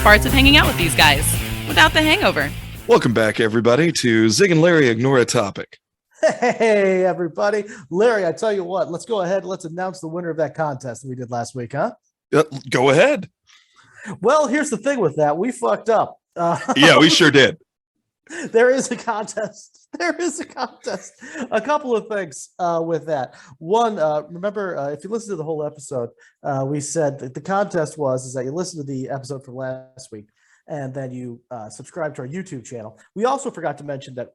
best parts of hanging out with these guys, without the hangover. Welcome back, everybody, to Zig and Larry Ignore a Topic. Hey, everybody. Larry, I tell you what, let's go ahead. Let's announce the winner of that contest that we did last week, huh? Go ahead. Well, here's the thing with that. We fucked up. Yeah, we sure did. There is a contest. There is a contest. A couple of things with that. One, remember, if you listen to the whole episode, we said that the contest is that you listen to the episode from last week and then you subscribe to our YouTube channel. We also forgot to mention that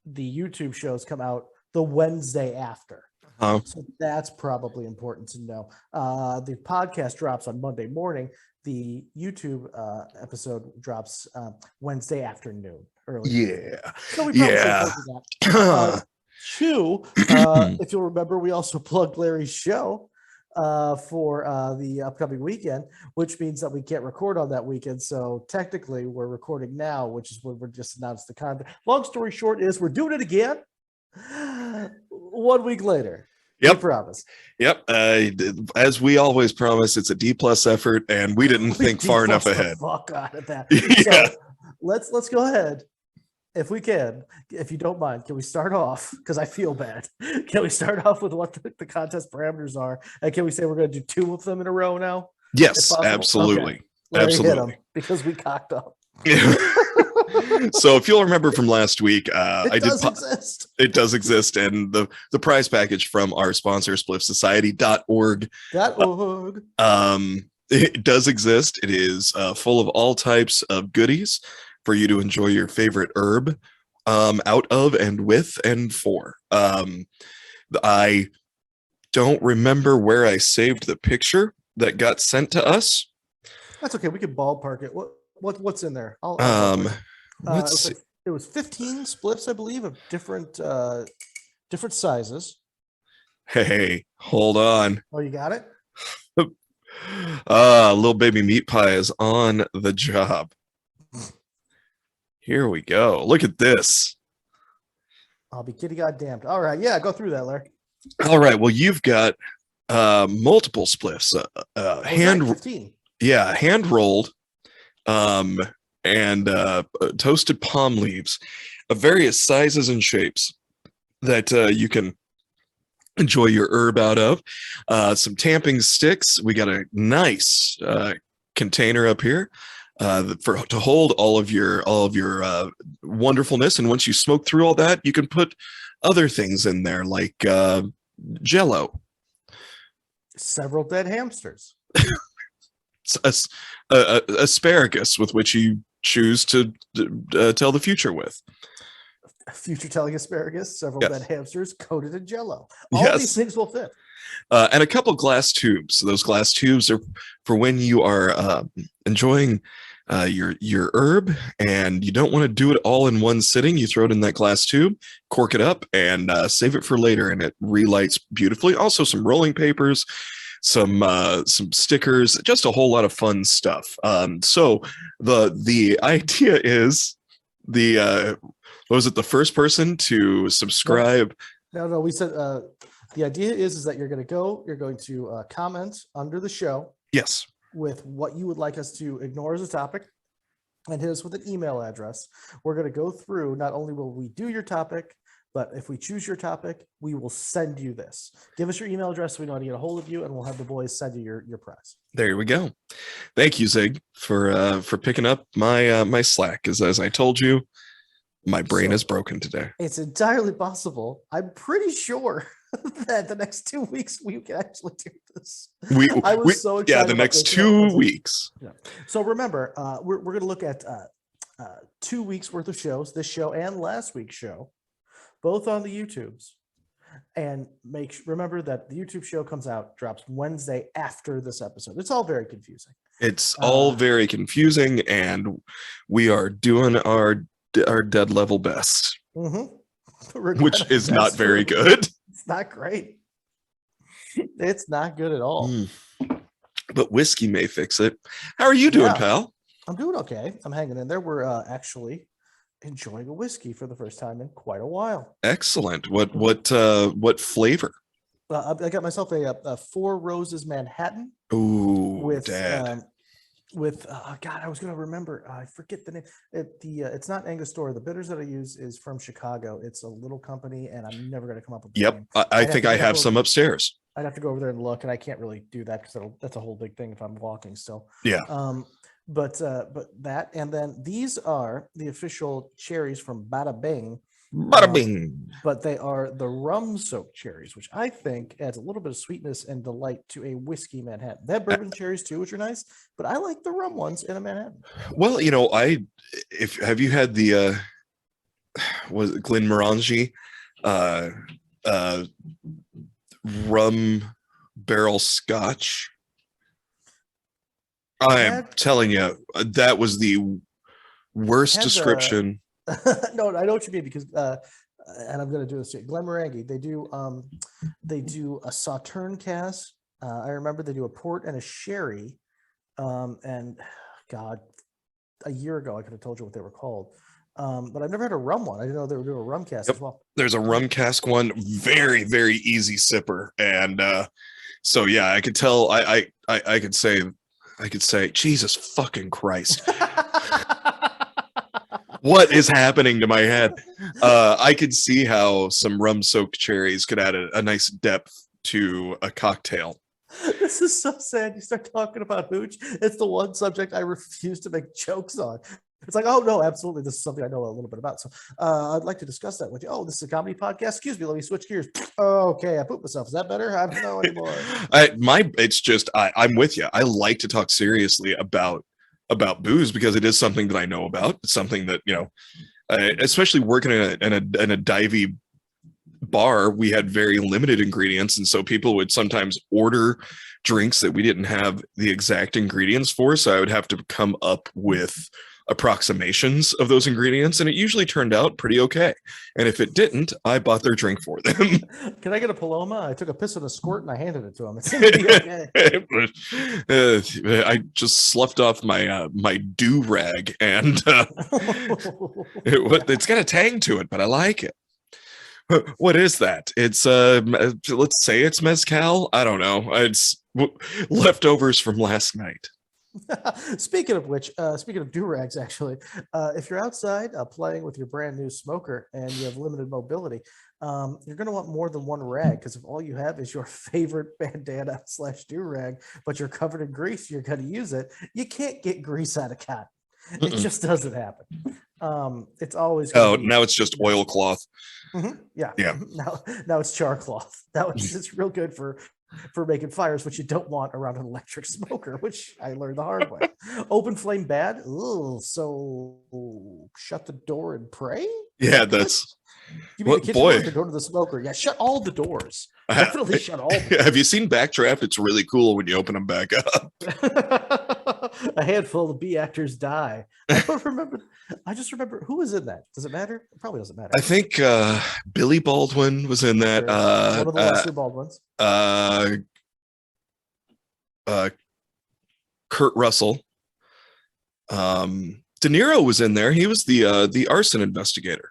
the YouTube shows come out the Wednesday after. So that's probably important to know. The podcast drops on Monday morning. The YouTube episode drops Wednesday afternoon. Early. Yeah. So we that. Two, if you'll remember, we also plugged Larry's show for the upcoming weekend, which means that we can't record on that weekend. So technically, we're recording now, which is when we're just announced the content. Long story short is we're doing it again 1 week later. Yep. We promise. Yep. As we always promise, it's a D+ effort, and we didn't think far enough ahead. Fuck out of that. Yeah. So let's go ahead. If we can, if you don't mind, can we start off? Because I feel bad. Can we start off with what the contest parameters are? And can we say we're going to do two of them in a row now? Yes, absolutely. Okay. Larry, absolutely. Hit 'em because we cocked up. So if you'll remember from last week, it does exist, and the prize package from our sponsor, spliffsociety.org. It does exist. It is full of all types of goodies for you to enjoy your favorite herb out of and with and for. I don't remember where I saved the picture that got sent to us. That's okay. We can ballpark it. What's in there? It was 15 spliffs, I believe, of different sizes. Hey, hold on. Oh, you got it? Little baby meat pie is on the job. Here we go. Look at this. I'll be kitty goddamned. All right. Yeah, go through that, Larry. All right. Well, you've got multiple spliffs. Hand rolled, and toasted palm leaves of various sizes and shapes that you can enjoy your herb out of. Some tamping sticks. We got a nice container up here to hold all of your wonderfulness. And once you smoke through all that, you can put other things in there like Jello. Several dead hamsters. Asparagus with which you choose to tell the future with. Future telling asparagus, several dead hamsters coated in Jello. All these things will fit. And a couple glass tubes. So those glass tubes are for when you are enjoying your herb and you don't want to do it all in one sitting. You throw it in that glass tube, cork it up, and save it for later, and it relights beautifully. Also, some rolling papers, some stickers, just a whole lot of fun stuff. So the idea is was it the first person to subscribe? No. We said the idea is that you're going to comment under the show. Yes. With what you would like us to ignore as a topic, and hit us with an email address. We're going to go through. Not only will we do your topic, but if we choose your topic, we will send you this. Give us your email address so we know how to get a hold of you, and we'll have the boys send you your prize. There we go. Thank you, Zig, for picking up my slack. As I told you, my brain is broken today. It's entirely possible. I'm pretty sure that the next 2 weeks we can actually do this. I was so excited. Yeah, the next 2 weeks. Yeah. So remember, we're going to look at 2 weeks worth of shows, this show and last week's show, both on the YouTubes. And remember that the YouTube show drops Wednesday after this episode. It's all very confusing. It's all very confusing, and we are doing our dead level best, which is not very good. It's not great. It's not good at all. But whiskey may fix it. How are you doing, pal? I'm doing okay. I'm hanging in there. We're actually enjoying a whiskey for the first time in quite a while. Excellent. What flavor? I got myself a Four Roses Manhattan. Ooh, with Dad. with God, I was going to remember. I forget the name. It's not Angostura. The bitters that I use is from Chicago. It's a little company, and I'm never going to come up with the Yep, name. I think I have some upstairs. I'd have to go over there and look, and I can't really do that because that's a whole big thing if I'm walking still. Yeah. But that, and then these are the official cherries from Bada Bing. Bada bing. But they are the rum-soaked cherries, which I think adds a little bit of sweetness and delight to a whiskey Manhattan. They have bourbon cherries too, which are nice, but I like the rum ones in a Manhattan. Well, have you had the was it Glenmorangie rum barrel scotch? I'm telling you, that was the worst description. No, I know what you mean because and I'm going to do this too. Glenmorangie, they do a Sauterne cask. I remember they do a port and a sherry. And God, a year ago I could have told you what they were called. But I've never had a rum one. I didn't know they were doing a rum cask as well. There's a rum cask one, very, very easy sipper. And so yeah, I could tell I could say, Jesus fucking Christ. What is happening to my head? I could see how some rum-soaked cherries could add a nice depth to a cocktail. This is so sad. You start talking about hooch. It's the one subject I refuse to make jokes on. It's like, oh, no, absolutely. This is something I know a little bit about. So I'd like to discuss that with you. Oh, this is a comedy podcast. Excuse me. Let me switch gears. Oh, okay. I pooped myself. Is that better? I don't know anymore. It's just, I'm with you. I like to talk seriously about booze because it is something that I know about. It's something that, especially working in a divey bar, we had very limited ingredients. And so people would sometimes order drinks that we didn't have the exact ingredients for. So I would have to come up with approximations of those ingredients, and it usually turned out pretty okay. And if it didn't, I bought their drink for them. Can I get a Paloma? I took a piss in a squirt and I handed it to him. It seemed to be okay. I just sloughed off my my do-rag, and it's got a tang to it, but I like it. What is that? It's let's say it's mezcal. I don't know. It's leftovers from last night. Speaking of which, speaking of do-rags, actually, if you're outside playing with your brand new smoker and you have limited mobility, you're going to want more than one rag, because if all you have is your favorite bandana / do-rag, but you're covered in grease, you're going to use it. You can't get grease out of cotton. It just doesn't happen. It's always now it's just oilcloth. Mm-hmm. Yeah. Now it's char cloth. It's real good for making fires, which you don't want around an electric smoker, which I learned the hard way. Open flame bad. Ooh, so shut the door and pray. Yeah, that's. You mean the kitchen door to go to the smoker? Yeah, shut all the doors. Definitely shut all the doors. Have you seen Backdraft? It's really cool when you open them back up. A handful of B actors die. I don't remember. I just remember who was in that. Does it matter? It probably doesn't matter. I think Billy Baldwin was in that. One of the Leslie Baldwins. Kurt Russell. De Niro was in there. He was the arson investigator.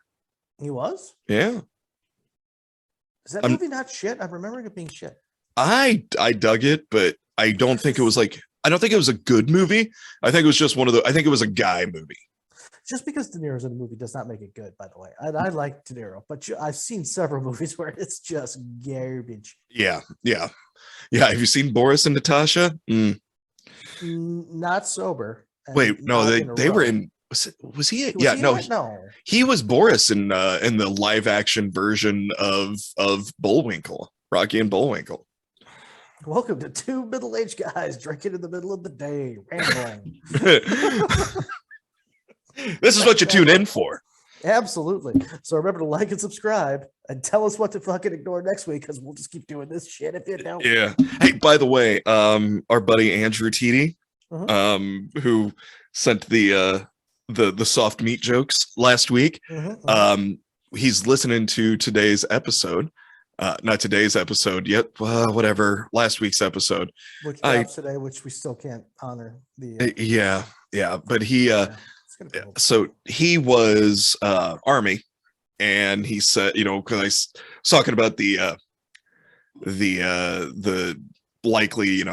He was? Yeah. Is that movie not shit? I'm remembering it being shit. I dug it, but I don't think it was a good movie. I think it was just I think it was a guy movie. Just because De Niro's in a movie does not make it good, by the way. I like De Niro, but I've seen several movies where it's just garbage. Yeah. Have you seen Boris and Natasha? Not sober. Wait, no, they were in. Was he? Yeah, no. He was Boris in the live action version of Bullwinkle, Rocky and Bullwinkle. Welcome to two middle-aged guys drinking in the middle of the day, rambling. This is what you tune in for. Absolutely. So remember to like and subscribe and tell us what to fucking ignore next week, because we'll just keep doing this shit if you don't. Yeah. Hey, by the way, our buddy Andrew Teedy, who sent the soft meat jokes last week, he's listening to today's episode. Not today's episode yet. Whatever. Last week's episode, which drops today, which we still can't honor the. Yeah. But he. So he was Army, and he said, because I was talking about the likely,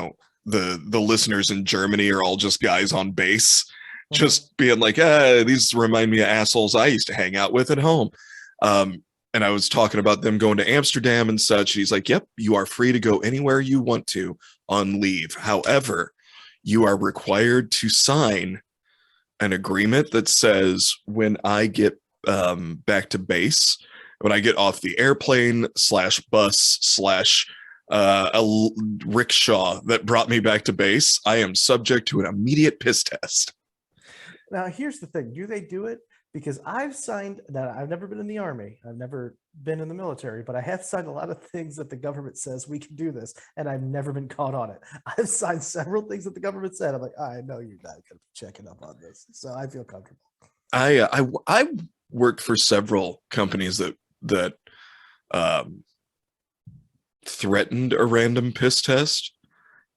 the listeners in Germany are all just guys on base, Mhm. just being like, these remind me of assholes I used to hang out with at home. And I was talking about them going to Amsterdam and such. He's like, yep, you are free to go anywhere you want to on leave. However, you are required to sign an agreement that says when I get back to base, when I get off the airplane / bus / a rickshaw that brought me back to base, I am subject to an immediate piss test. Now, here's the thing. Do they do it? Because I've signed that. I've never been in the army. I've never been in the military, but I have signed a lot of things that the government says we can do this, and I've never been caught on it. I've signed several things that the government said. I'm like, I know you're not going to be checking up on this, so I feel comfortable. I worked for several companies that threatened a random piss test,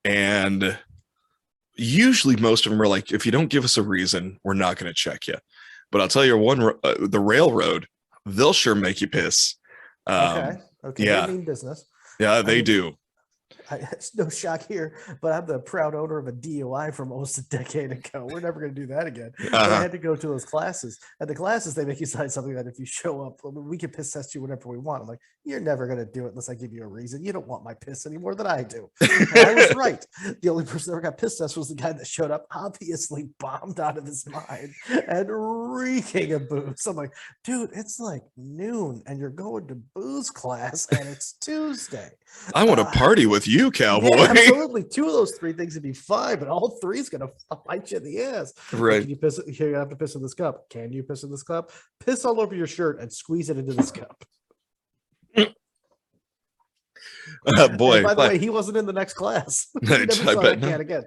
and usually most of them are like, if you don't give us a reason, we're not going to check you. But I'll tell you the railroad, they'll sure make you piss. Okay. Yeah. They mean business. Yeah, they do. It's no shock here, but I'm the proud owner of a DUI from almost a decade ago. We're never going to do that again. But I had to go to those classes. At the classes, they make you sign something that if you show up, we can piss test you whenever we want. I'm like, you're never going to do it unless I give you a reason. You don't want my piss any more than I do. And I was right. The only person that ever got piss test was the guy that showed up, obviously bombed out of his mind and reeking of booze. I'm like, dude, it's like noon and you're going to booze class and it's Tuesday. I want to party with you, cowboy. Yeah, absolutely. 2 of those 3 things would be fine, but all 3 is gonna bite you in the ass. Right. Like, can you piss? Here, you have to piss in this cup. Can you piss in this cup? Piss all over your shirt and squeeze it into this cup. Boy, and by the way, he wasn't in the next class. I bet not. Again.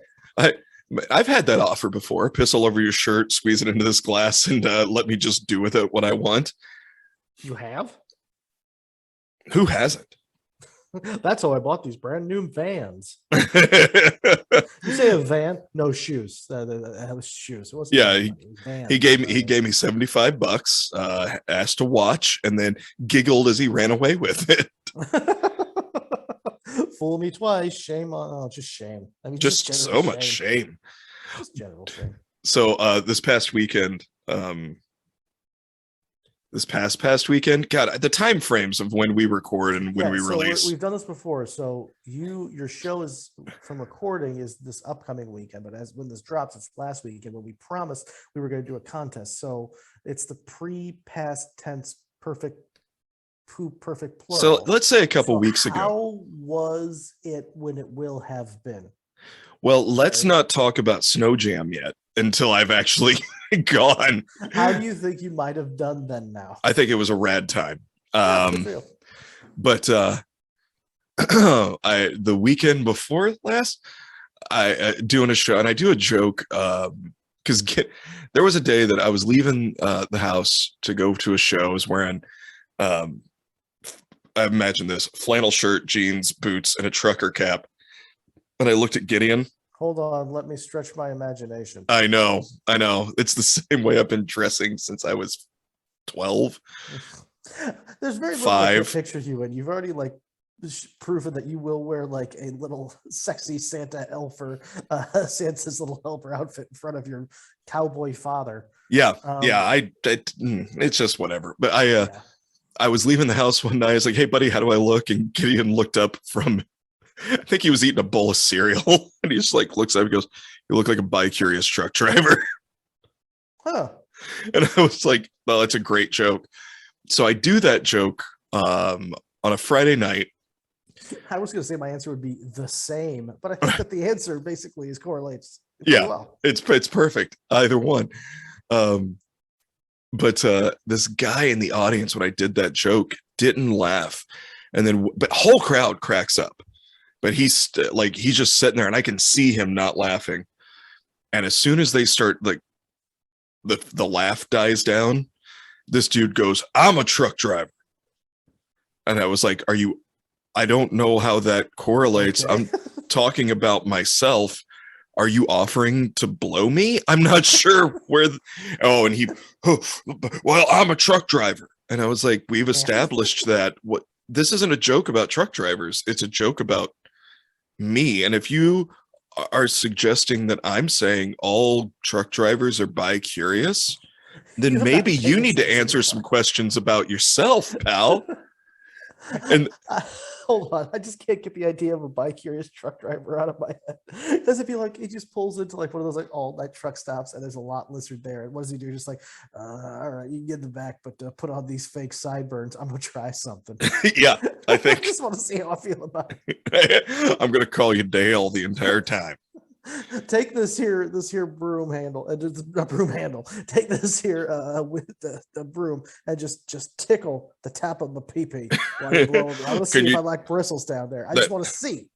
I've had that offer before. Piss all over your shirt, squeeze it into this glass, and let me just do with it what I want. You have? Who hasn't? That's how I bought these brand new vans. You say a van? No shoes. That was shoes. It wasn't he gave me $75. Asked to watch, and then giggled as he ran away with it. Fool me twice, shame on just shame. I mean, just so much shame. Just general shame. So this past weekend, this past weekend, God, the time frames of when we record and when we release. We've done this before. So your show is from recording is this upcoming weekend, but when this drops, it's last weekend when we promised we were going to do a contest. So it's the pre-past tense perfect plural. So let's say a couple weeks ago. How was it when it will have been? Well, let's not talk about Snow Jam yet until I've actually gone. How do you think you might have done then now? I think it was a rad time. But the weekend before last, I doing a show, and I do a joke because there was a day that I was leaving the house to go to a show. I was wearing I imagine this flannel shirt, jeans, boots, and a trucker cap. And I looked at Gideon. Hold on, let me stretch my imagination. I know. It's the same way I've been dressing since I was 12. There's very little I can picture you in. You've already proven that you will wear like a little sexy Santa helper, Santa's little helper outfit in front of your cowboy father. Yeah, it's just whatever. But I was leaving the house one night. I was like, "Hey, buddy, how do I look?" And Gideon looked up from, I think he was eating a bowl of cereal, and he just looks up and goes, "You look like a bi-curious truck driver." Huh. And I was like, "Well, it's a great joke." So I do that joke on a Friday night. I was going to say my answer would be the same, but I think that the answer basically correlates. Yeah, well. It's perfect, either one. But this guy in the audience, when I did that joke, didn't laugh, and then but whole crowd cracks up, but he's he's just sitting there, and I can see him not laughing. And as soon as they start, the laugh dies down, this dude goes, "I'm a truck driver," and I was like, "Are you?" I don't know how that correlates. Okay. I'm talking about myself. Are you offering to blow me? I'm not sure where. And he, well, I'm a truck driver. And I was like, we've established that this isn't a joke about truck drivers. It's a joke about me. And if you are suggesting that I'm saying all truck drivers are bi-curious, then You're maybe not you paying need to attention answer to some that. questions about yourself, pal. And Hold on, I just can't get the idea of a bi-curious truck driver out of my head. Because if he just pulls into like one of those like all-night truck stops and there's a lot lizard there, and what does he do? Just like, all right, you can get in the back, but put on these fake sideburns. I'm gonna try something. yeah, I I think just want to see how I feel about it. I'm going to call you Dale the entire time. Take this here broom handle, a broom handle. Take this here with the broom and just tickle the top of my pee-pee while you blow. I want to see if I like bristles down there. I just want to see.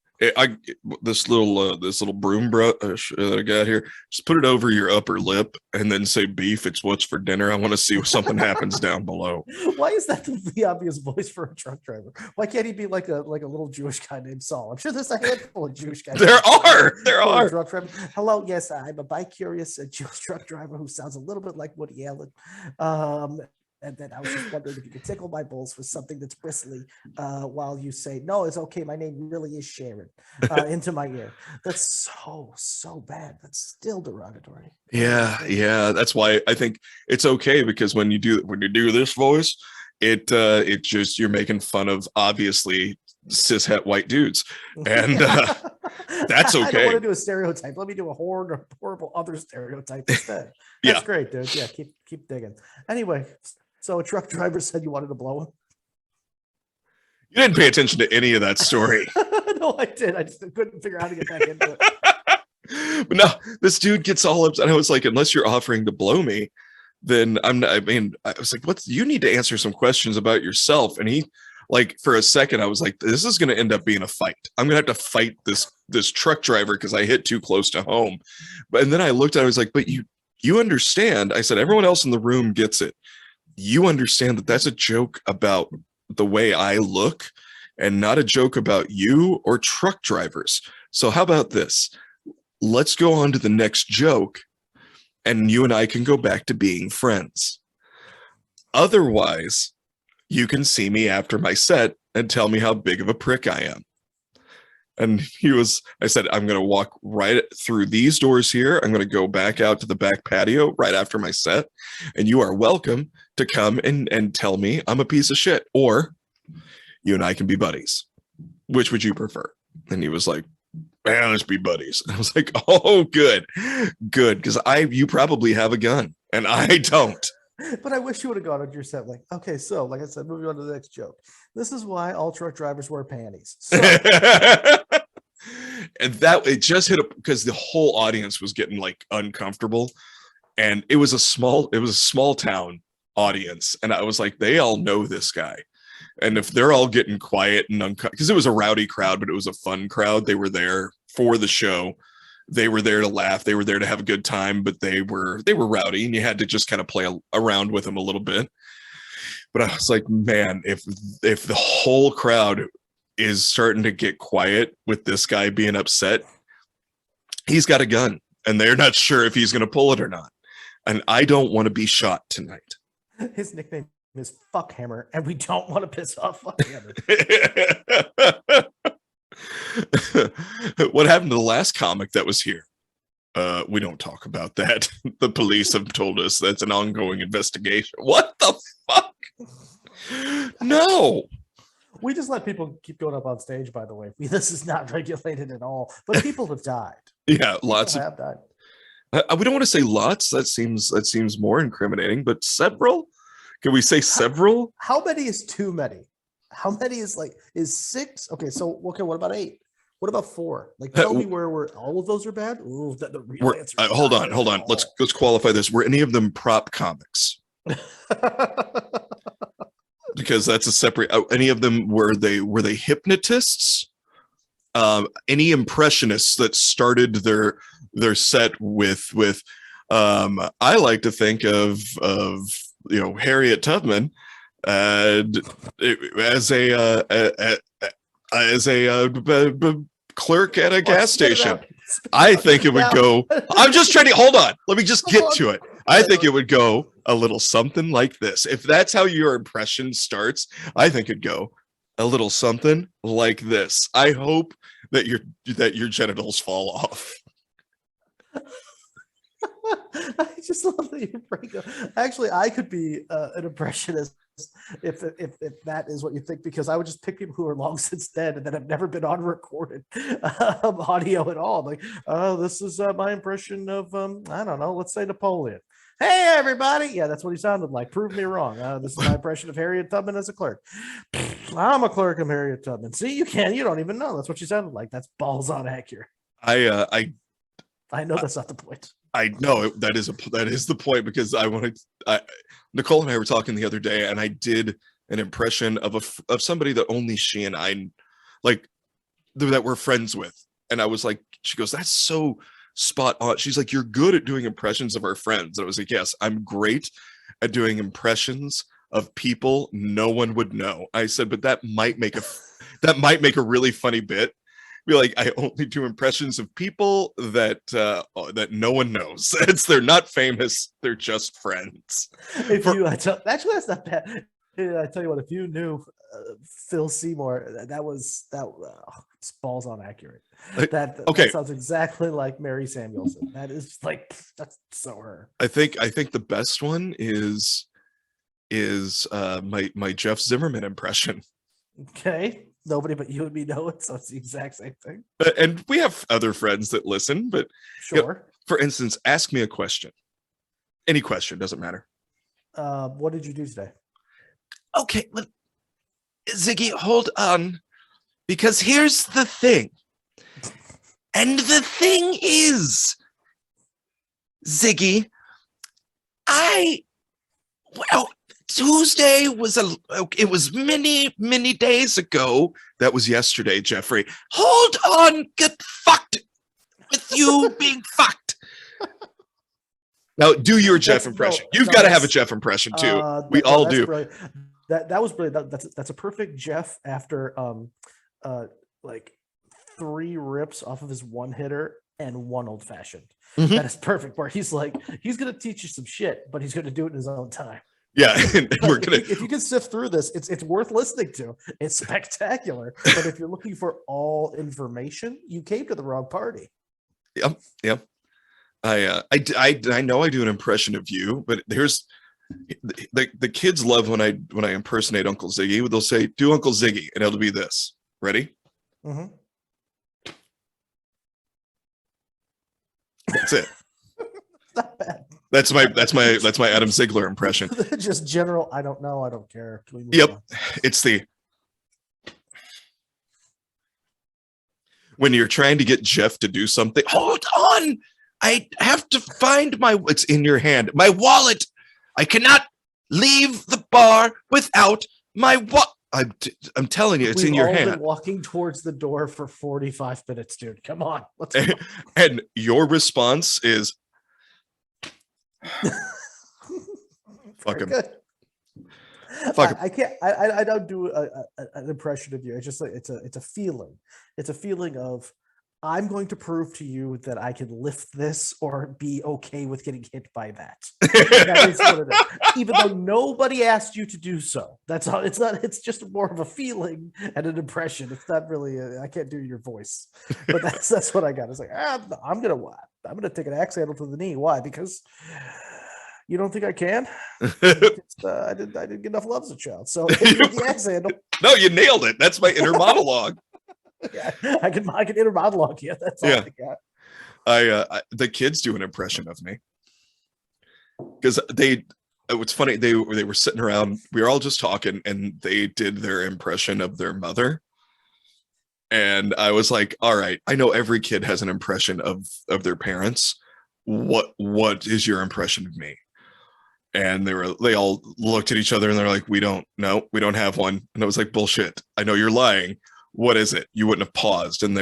This little broom brush that I got here, just put it over your upper lip and then say, beef, it's what's for dinner. I want to see if something happens down below. Why is that the obvious voice for a truck driver? Why can't he be like a little Jewish guy named Saul? I'm sure there's a handful of Jewish guys. There are. Truck driver. Hello, yes, I'm a bi-curious Jewish truck driver who sounds a little bit like Woody Allen. And then I was just wondering if you could tickle my balls with something that's bristly while you say, no, it's okay. My name really is Sharon into my ear. That's so bad. That's still derogatory. Yeah. That's why I think it's okay, because when you do this voice, it just, you're making fun of obviously cishet white dudes, and that's okay. I don't want to do a stereotype. Let me do a horrible other stereotype instead. That's great, dude. Yeah, keep digging. Anyway. So a truck driver said you wanted to blow him? You didn't pay attention to any of that story. No, I did. I just couldn't figure out how to get back into it. But no, this dude gets all upset. I was like, unless you're offering to blow me, then I'm not. I mean, I was like, what? You need to answer some questions about yourself. And he, like, for a second, I was like, this is going to end up being a fight. I'm going to have to fight this truck driver because I hit too close to home. And then I looked at it, I was like, but you understand. I said, everyone else in the room gets it. You understand that that's a joke about the way I look and not a joke about you or truck drivers. So how about this? Let's go on to the next joke and you and I can go back to being friends. Otherwise, you can see me after my set and tell me how big of a prick I am. And I said, I'm going to walk right through these doors here. I'm going to go back out to the back patio right after my set. And you are welcome to come and tell me I'm a piece of shit, or you and I can be buddies. Which would you prefer? And he was like, man, let's be buddies. And I was like, oh, good. Because you probably have a gun and I don't. But I wish you would have gone on your set like, okay, so like I said, moving on to the next joke. This is why all truck drivers wear panties. So. And that, it just hit up because the whole audience was getting like uncomfortable, and it was a small town audience, and I was like, they all know this guy, and if they're all getting quiet and because it was a rowdy crowd, but it was a fun crowd. They were there for the show. They were there to laugh. They were there to have a good time, but they were rowdy, and you had to just kind of play around with them a little bit. But I was like, man, if the whole crowd is starting to get quiet with this guy being upset, he's got a gun, and they're not sure if he's going to pull it or not. And I don't want to be shot tonight. His nickname is Fuckhammer, and we don't want to piss off Fuckhammer. What happened to the last comic that was here? We don't talk about that. The police have told us that's an ongoing investigation. What the fuck? No. We just let people keep going up on stage, by the way. This is not regulated at all, but people have died. Yeah, lots have died. We don't want to say lots. That seems more incriminating, but several? Can we say several? How many is too many? How many is six? Okay, so what about 8? What about 4? Like, tell me where all of those are bad. Ooh, the real answer. Hold on. Let's qualify this. Were any of them prop comics? Because that's a separate. Any of them were they hypnotists? Any impressionists that started their set with I like to think of Harriet Tubman as a clerk at a gas station. I think it would go. I'm just trying to hold on. Let me just get to it. I think it would go a little something like this. If that's how your impression starts, I think it'd go a little something like this. I hope that your genitals fall off. I just love that you bring up. Actually, I could be an impressionist if that is what you think, because I would just pick people who are long since dead and that have never been on recorded audio at all. Like, oh, this is my impression of I don't know, let's say Napoleon. Hey, everybody. Yeah, that's what he sounded like. Prove me wrong. This is my impression of Harriet Tubman as a clerk. I'm a clerk of Harriet Tubman. See, you don't even know. That's what she sounded like. That's balls on accurate. I know that's not the point. I know that is the point, because Nicole and I were talking the other day, and I did an impression of somebody that only she and I like, that we're friends with. And I was like, she goes, that's so spot on. She's like, you're good at doing impressions of our friends. And I was like, yes, I'm great at doing impressions of people no one would know. I said, but that might make a really funny bit. Be like, I only do impressions of people that no one knows. They're not famous. They're just friends. Actually, that's not bad. I tell you what, if you knew Phil Seymour, it's balls on accurate. That sounds exactly like Mary Samuelson. That is like, that's so her. I think the best one is my Jeff Zimmerman impression. Okay. Nobody but you and me know it, so it's the exact same thing. And we have other friends that listen, but sure. You know, for instance, ask me a question. Any question, doesn't matter. What did you do today? Okay, Ziggy, hold on, because here's the thing. And the thing is, Ziggy, Tuesday was it was many days ago. That was yesterday, Jeffrey. Hold on, get fucked with you being fucked. Now do your Jeff impression. You've got to have a Jeff impression too. We all do. Brilliant. That was brilliant. That's a perfect Jeff after like 3 rips off of his one hitter and 1 old fashioned. Mm-hmm. That is perfect. Where he's like, he's gonna teach you some shit, but he's gonna do it in his own time. Yeah, and we're gonna. If you can sift through this, it's worth listening to. It's spectacular. But if you're looking for all information, you came to the wrong party. Yep. I know I do an impression of you, but here's the kids love when I impersonate Uncle Ziggy. They'll say, "Do Uncle Ziggy," and it'll be this. Ready? Mm-hmm. That's it. Not bad. That's my Adam Ziegler impression. Just general. I don't know. I don't care. Yep. On? It's when you're trying to get Jeff to do something. Hold on. I have to find it's in your hand. My wallet. I cannot leave the bar without my wallet. I'm telling you, it's in your hand. Been walking towards the door for 45 minutes, dude. Come on. Let's go. And your response is, fuck him. Fuck him. I can't. I don't do an impression of you. It's just like it's a feeling. It's a feeling of, I'm going to prove to you that I can lift this or be okay with getting hit by that. That is what it is. Even though nobody asked you to do so. That's all. It's not. It's just more of a feeling and an impression. It's not really. I can't do your voice, but that's what I got. It's like, I'm gonna take an axe handle to the knee. Why? Because you don't think I can? I didn't get enough love as a child. So the axe handle. No, you nailed it. That's my inner monologue. Yeah, I can inner monologue you. That's all I got. The kids do an impression of me because it's funny, they were sitting around, we were all just talking, and they did their impression of their mother, and I was like, all right, I know every kid has an impression of their parents. What is your impression of me? And they all looked at each other and they're like, we don't have one. And I was like, bullshit, I know you're lying. What is it? You wouldn't have paused. And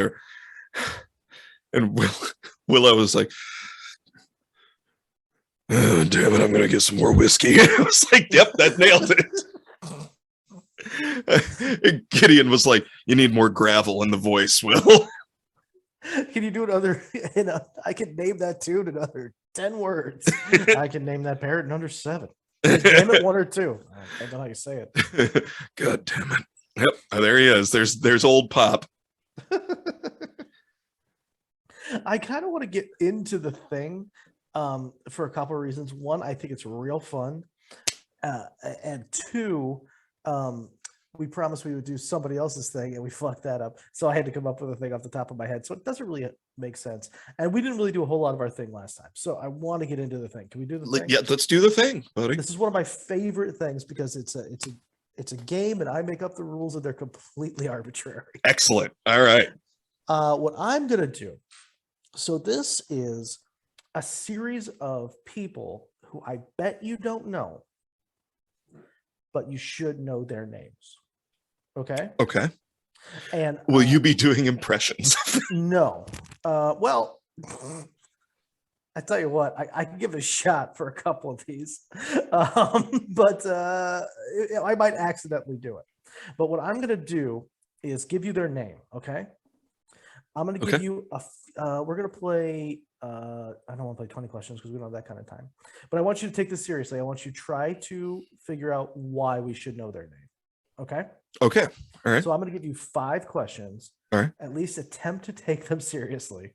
Willow was like, oh, damn it, I'm gonna get some more whiskey. I was like, yep, that nailed it. Gideon was like, you need more gravel in the voice, Will. Can you do another? I can name that tune in under 10 words. I can name that parrot in under 7. Name it 1 or 2. I don't know how you say it. God damn it. Yep, there he is. There's old Pop. I kind of want to get into the thing for a couple of reasons. One, I think it's real fun. And two, we promised we would do somebody else's thing and we fucked that up. So I had to come up with a thing off the top of my head. So it doesn't really make sense. And we didn't really do a whole lot of our thing last time. So I want to get into the thing. Can we do the thing? Yeah, let's do the thing, buddy. This is one of my favorite things because it's a game and I make up the rules and they're completely arbitrary. Excellent. All right. What I'm going to do. So this is a series of people who I bet you don't know, but you should know their names. Okay. Okay. And will you be doing impressions? No. Well, I tell you what, I can give it a shot for a couple of these, but I might accidentally do it. But what I'm going to do is give you their name. Okay. I'm going to give you we're going to play. I don't want to play 20 questions because we don't have that kind of time. But I want you to take this seriously. I want you to try to figure out why we should know their name. Okay. Okay. All right. So I'm going to give you 5 questions. All right. At least attempt to take them seriously.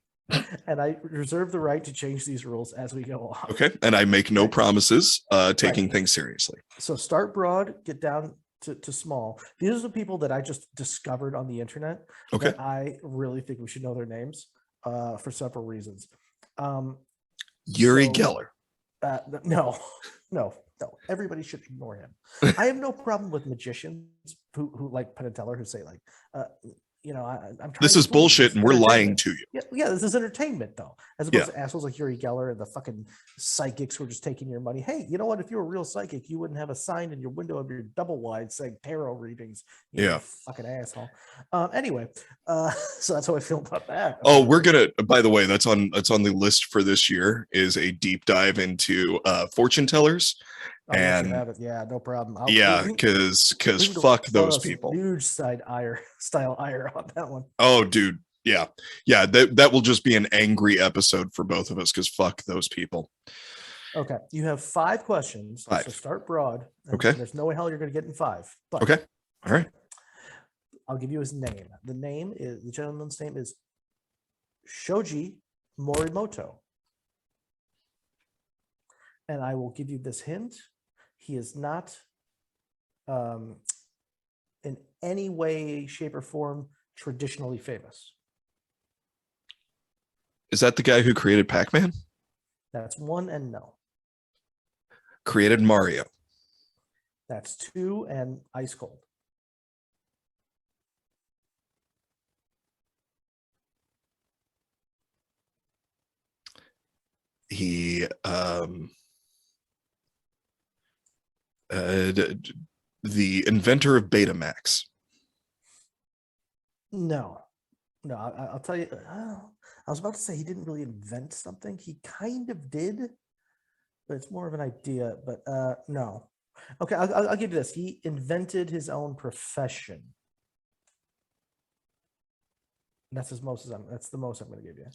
And I reserve the right to change these rules as we go along. Okay. And I make no promises taking things seriously. So start broad, get down to small. These are the people that I just discovered on the internet. Okay. That I really think we should know their names for several reasons. Yuri Geller. No. Everybody should ignore him. I have no problem with magicians who like Penn and Teller who say like, I'm this is bullshit and we're lying to you. Yeah, this is entertainment though, as opposed to assholes like Yuri Geller and the fucking psychics who are just taking your money. Hey, you know what? If you were a real psychic, you wouldn't have a sign in your window of your double wide saying tarot readings. You fucking asshole. Anyway, so that's how I feel about that. Oh, we're gonna. By the way, that's on the list for this year. Is a deep dive into fortune tellers. And yeah, no problem. Because fuck those people. Huge style ire on that one. Oh, dude, yeah. That will just be an angry episode for both of us because fuck those people. Okay, you have 5 questions. 5. So start broad. Okay. There's no way hell you're going to get in 5. But okay. All right. I'll give you his name. The gentleman's name is Shoji Morimoto. And I will give you this hint. He is not in any way, shape, or form traditionally famous. Is that the guy who created Pac-Man? That's 1 and no. Created Mario. That's 2 and ice cold. He the inventor of Betamax. No, I'll tell you. I was about to say he didn't really invent something. He kind of did, but it's more of an idea. But no. Okay, I'll give you this. He invented his own profession. That's the most I'm going to give you.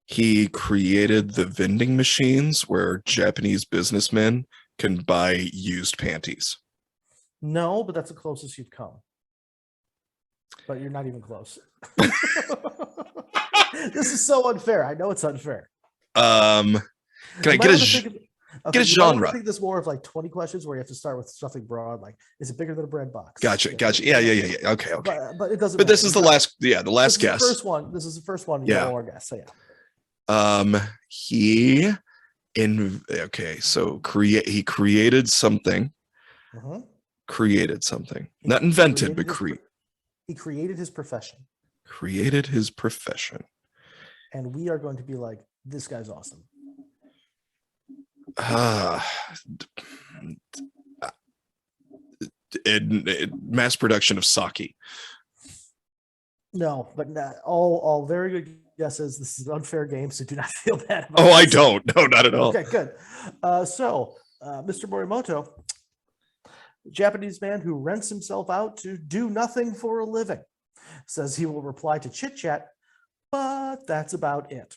He created the vending machines where Japanese businessmen can buy used panties. No, but that's the closest you've come. But you're not even close. This is so unfair. I know it's unfair. Can I get a genre? I think this more of like 20 questions where you have to start with something broad, like is it bigger than a bread box? Gotcha. Yeah. Okay. But it doesn't. But this is the last guess. This is the first one. Yeah. More guess. So yeah. He created something. Created something. Not invented, but he created his profession. Created his profession. And we are going to be like, this guy's awesome. Mass production of sake. No, but all very good guesses. This is an unfair game, so do not feel bad about I don't. No, not at all. Okay, good. So Mr. Morimoto, Japanese man who rents himself out to do nothing for a living, says he will reply to chit chat, but that's about it.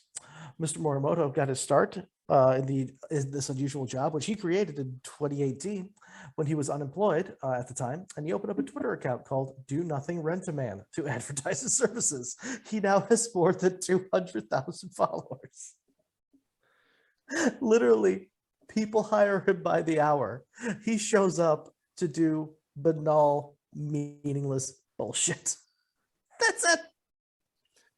Mr. Morimoto got his start in this unusual job, which he created in 2018 when he was unemployed at the time, and he opened up a Twitter account called "Do Nothing Rent a Man" to advertise his services. He now has more than 200,000 followers. Literally, people hire him by the hour. He shows up to do banal, meaningless bullshit. That's it.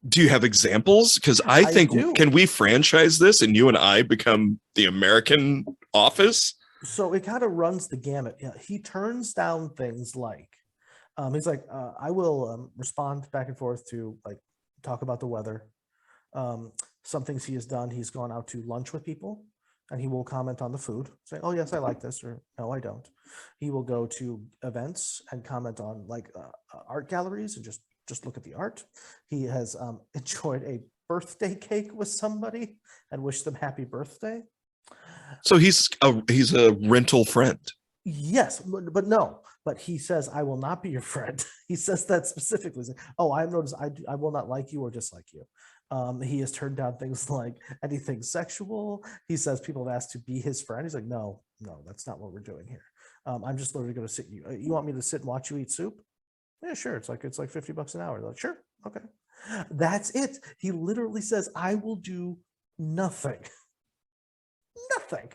Do you have examples? Because I think, do. Can we franchise this and you and I become the American Office? So it kind of runs the gamut. Yeah, he turns down things like, he's like, I will respond back and forth to like talk about the weather. Some things he has done, he's gone out to lunch with people and he will comment on the food, say, oh yes, I like this, or no, I don't. He will go to events and comment on like art galleries and just look at the art. He has enjoyed a birthday cake with somebody and wished them happy birthday. So he's a rental friend. Yes, but no. But he says, I will not be your friend. He says that specifically. He's like, oh, I've noticed I will not like you or dislike you. He has turned down things like anything sexual. He says people have asked to be his friend. He's like, no, that's not what we're doing here. I'm just literally going to sit you. You want me to sit and watch you eat soup? Yeah, sure. It's like $50 an hour. They're like, sure, okay. That's it. He literally says, I will do nothing. Nothing.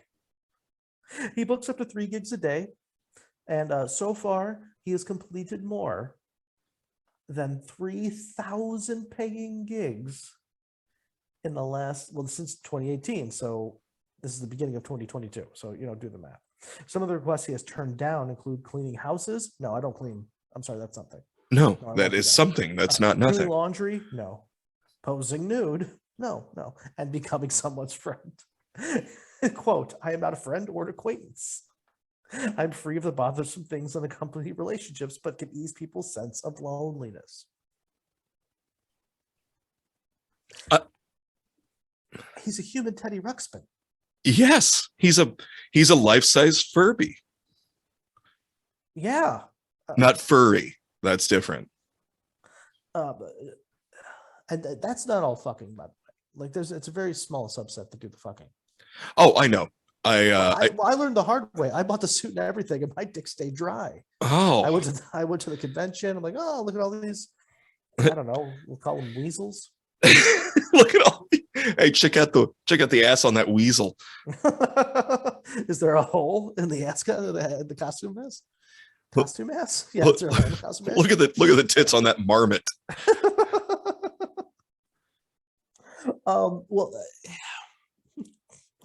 He books up to 3 gigs a day. And so far, he has completed more than 3,000 paying gigs in the last, since 2018. So this is the beginning of 2022. So, do the math. Some of the requests he has turned down include cleaning houses. No, I don't clean. I'm sorry, that's something. No, that is something. That's not nothing. Doing laundry? No. Posing nude? No. And becoming someone's friend. Quote, I am not a friend or an acquaintance. I'm free of the bothersome things in accompanying relationships, but can ease people's sense of loneliness. He's a human Teddy Ruxpin. Yes, he's a life-size Furby. Yeah. Not furry. That's different. And that's not all fucking, by the way. Like, it's a very small subset that do the fucking. Oh, I know. I learned the hard way. I bought the suit and everything, and my dick stayed dry. Oh, I went to the convention. I'm like, oh, look at all these. I don't know. We'll call them weasels. Look at all. Hey, check out the ass on that weasel. Is there a hole in the ass? The costume mask? Costume ass? Yeah. Look, look at the tits on that marmot. Well.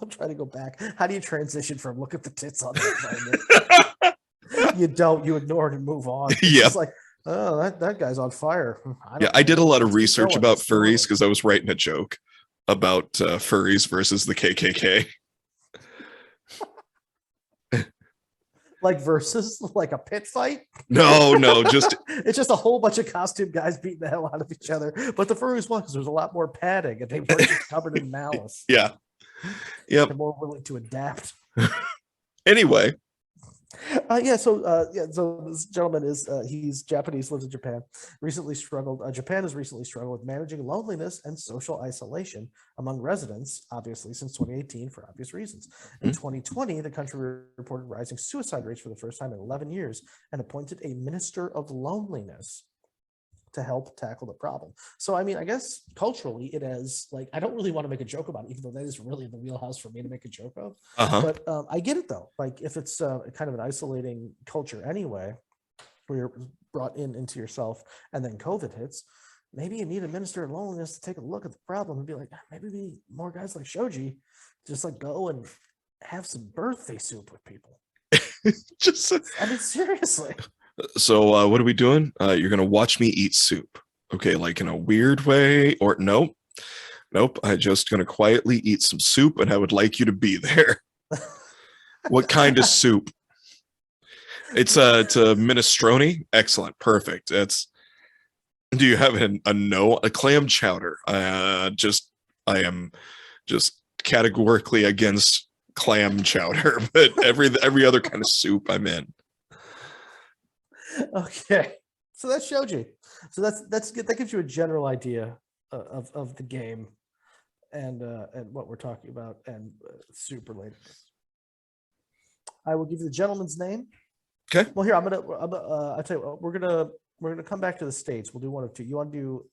I'm trying to go back. How do you transition from look at the tits on that moment? You don't. You ignore it and move on. Yeah. It's like, oh, that guy's on fire. I did a lot of research about furries because I was writing a joke about furries versus the KKK. Like versus like a pit fight? No, just it's just a whole bunch of costume guys beating the hell out of each other. But the furries won because there's a lot more padding and they weren't just covered in malice. Yeah. Yep. They're more willing to adapt. Anyway. So this gentleman is he's Japanese, lives in Japan. Japan has recently struggled with managing loneliness and social isolation among residents, obviously since 2018 for obvious reasons. In 2020, the country reported rising suicide rates for the first time in 11 years and appointed a minister of loneliness to help tackle the problem. So, I mean, I guess culturally it is like, I don't really want to make a joke about it, even though that is really the wheelhouse for me to make a joke of. But I get it though. Like if it's kind of an isolating culture anyway, where you're brought into yourself and then COVID hits, maybe you need a minister of loneliness to take a look at the problem and be like, maybe we need more guys like Shoji, just like go and have some birthday soup with people. I mean, seriously. So what are we doing? You're going to watch me eat soup. Okay, like in a weird way, or nope. I'm just going to quietly eat some soup and I would like you to be there. What kind of soup? It's a minestrone. Excellent. Perfect. Do you have a clam chowder? I am just categorically against clam chowder, but every other kind of soup I'm in. Okay, so that showed you. So that's good. That gives you a general idea of the game. and what we're talking about, and super late. I will give you the gentleman's name. Okay. Well, here I'll tell you what, we're gonna come back to the States. We'll do one of two. You want to do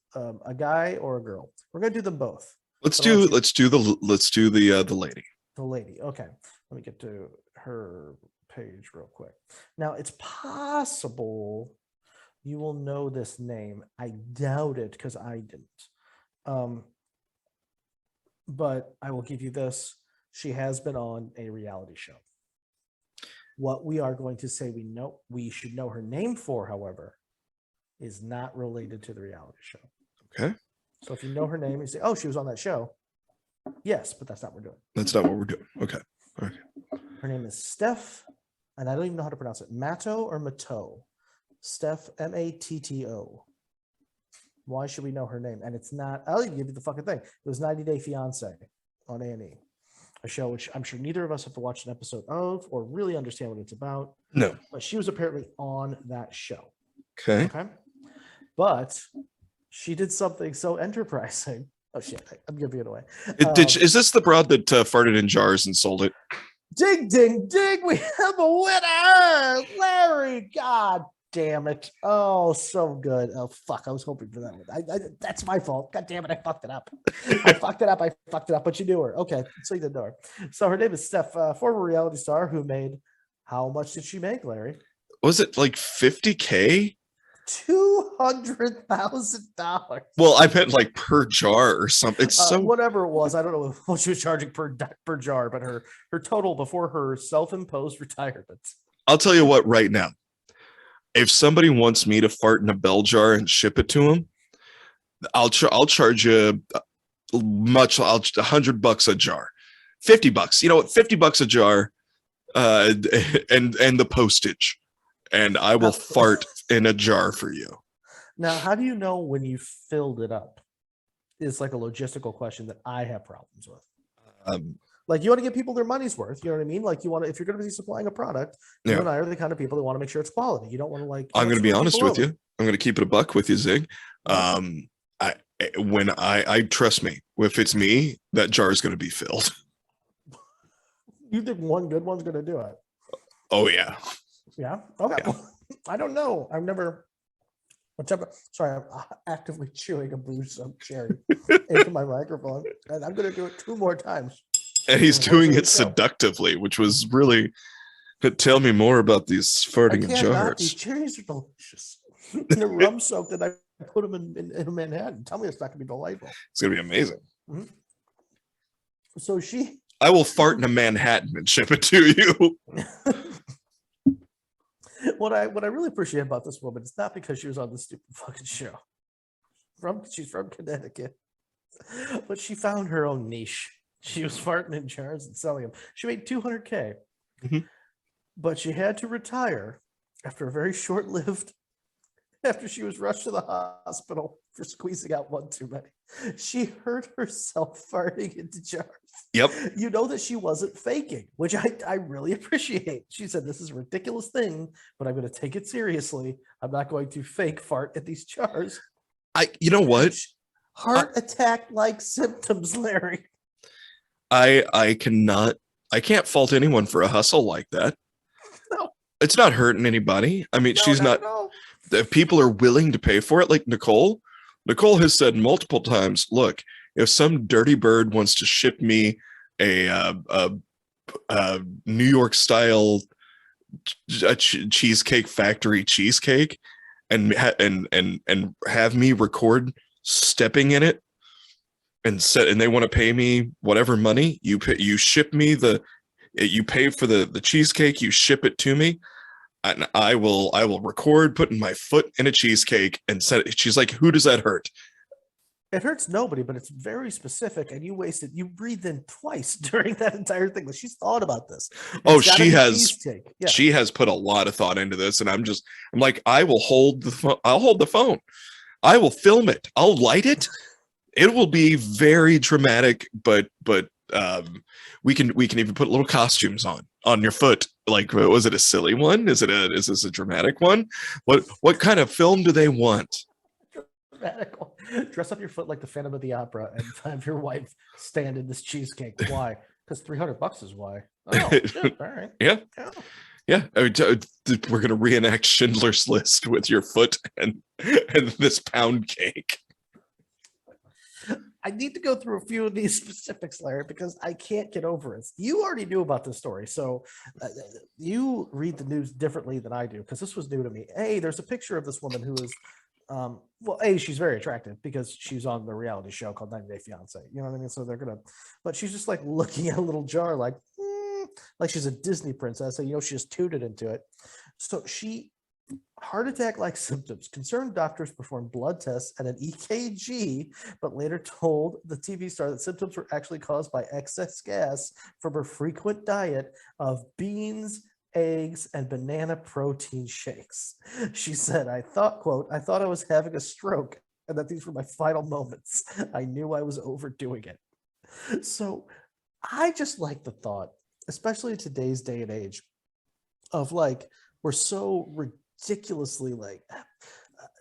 a guy or a girl? We're gonna do them both. Let's do the lady. The lady. Okay. Let me get to her page real quick. Now, it's possible you will know this name. I doubt it because I didn't. But I will give you this. She has been on a reality show. What we are going to say we should know her name for, however, is not related to the reality show. Okay. So if you know her name, you say, "Oh, she was on that show." Yes, but that's not what we're doing. That's not what we're doing. Okay. All right. Her name is Steph, and I don't even know how to pronounce it. Matto or Matto? Steph, Matto. Why should we know her name? And it's not. I'll even give you the fucking thing. It was 90 Day Fiance on A&E, a show which I'm sure neither of us have watched an episode of or really understand what it's about. No. But she was apparently on that show. Okay. But she did something so enterprising. Oh shit! I'm giving it away. Is this the broad that farted in jars and sold it? Ding, ding, ding! We have a winner, Larry. God damn it! Oh, so good. Oh fuck! I was hoping for that one. That's my fault. God damn it! I fucked it up. I fucked it up. But you knew her. Okay, so you didn't know her. So her name is Steph, former reality star who made. How much did she make, Larry? Was it like $50K? $200,000. Well, I meant like per jar or something. It's so whatever it was. I don't know what she was charging per jar, but her total before her self-imposed retirement. I'll tell you what, right now, if somebody wants me to fart in a bell jar and ship it to them, I'll charge you $100 a jar, $50. You know what? $50 a jar, and the postage. And I will fart in a jar for you. Now, how do you know when you filled it up? It's like a logistical question that I have problems with. Like you want to give people their money's worth. You know what I mean? Like you want to, if you're going to be supplying a product, you and I are the kind of people that want to make sure it's quality. You don't want to like. I'm going to be honest with you. I'm going to keep it a buck with you, Zig. I trust me. If it's me, that jar is going to be filled. You think one good one's going to do it? Oh yeah. Yeah. Okay. Yeah. I don't know. I've never. Sorry, I'm actively chewing a blue soaked cherry into my microphone, and I'm going to do it 2 more times. And he's doing it seductively, which was really. Tell me more about these farting jars. These cherries are delicious. In a rum soak that I put them in Manhattan. Tell me it's not going to be delightful. It's going to be amazing. Mm-hmm. So I will fart in a Manhattan and ship it to you. What I really appreciate about this woman is not because she was on this stupid fucking show. She's from Connecticut, but she found her own niche. She was farting in jars and selling them. She made $200K, but she had to retire after a very short-lived. After she was rushed to the hospital for squeezing out one too many, she hurt herself farting into jars. Yep. You know that she wasn't faking, which I really appreciate. She said, "This is a ridiculous thing, but I'm going to take it seriously. I'm not going to fake fart at these jars." You know what? Heart attack-like symptoms, Larry. I can't fault anyone for a hustle like that. No. It's not hurting anybody. I mean, she's not. If people are willing to pay for it, like Nicole has said multiple times, look, if some dirty bird wants to ship me a New York style cheesecake factory cheesecake and have me record stepping in it and they want to pay me whatever money, you ship me you pay for the cheesecake, you ship it to me. And I will record putting my foot in a cheesecake and set it. She's like, who does that hurt? It hurts nobody, but it's very specific, and you breathed in twice during that entire thing. Like, she's thought about this. Oh, she has. Yeah. She has put a lot of thought into this, and I'm like, I will hold the phone. I'll hold the phone. I will film it. I'll light it. It will be very dramatic, but we can even put little costumes on your foot. Like, was it a silly one? Is this a dramatic one? What kind of film do they want? Dramatic. Dress up your foot like the Phantom of the Opera and have your wife stand in this cheesecake. Why? Because $300 is why. Oh, shit. All right. Yeah. I mean, we're gonna reenact Schindler's List with your foot and this pound cake. I need to go through a few of these specifics, Larry, because I can't get over it. You already knew about this story, so you read the news differently than I do, because this was new to me. Hey, there's a picture of this woman who is, she's very attractive because she's on the reality show called 90 Day Fiance. You know what I mean? So but she's just like looking at a little jar, like she's a Disney princess, and she just tooted into it. So heart attack-like symptoms. Concerned doctors performed blood tests and an EKG, but later told the TV star that symptoms were actually caused by excess gas from her frequent diet of beans, eggs, and banana protein shakes. She said, I thought I was having a stroke and that these were my final moments. I knew I was overdoing it. So I just like the thought, especially in today's day and age, of like, we're so ridiculously like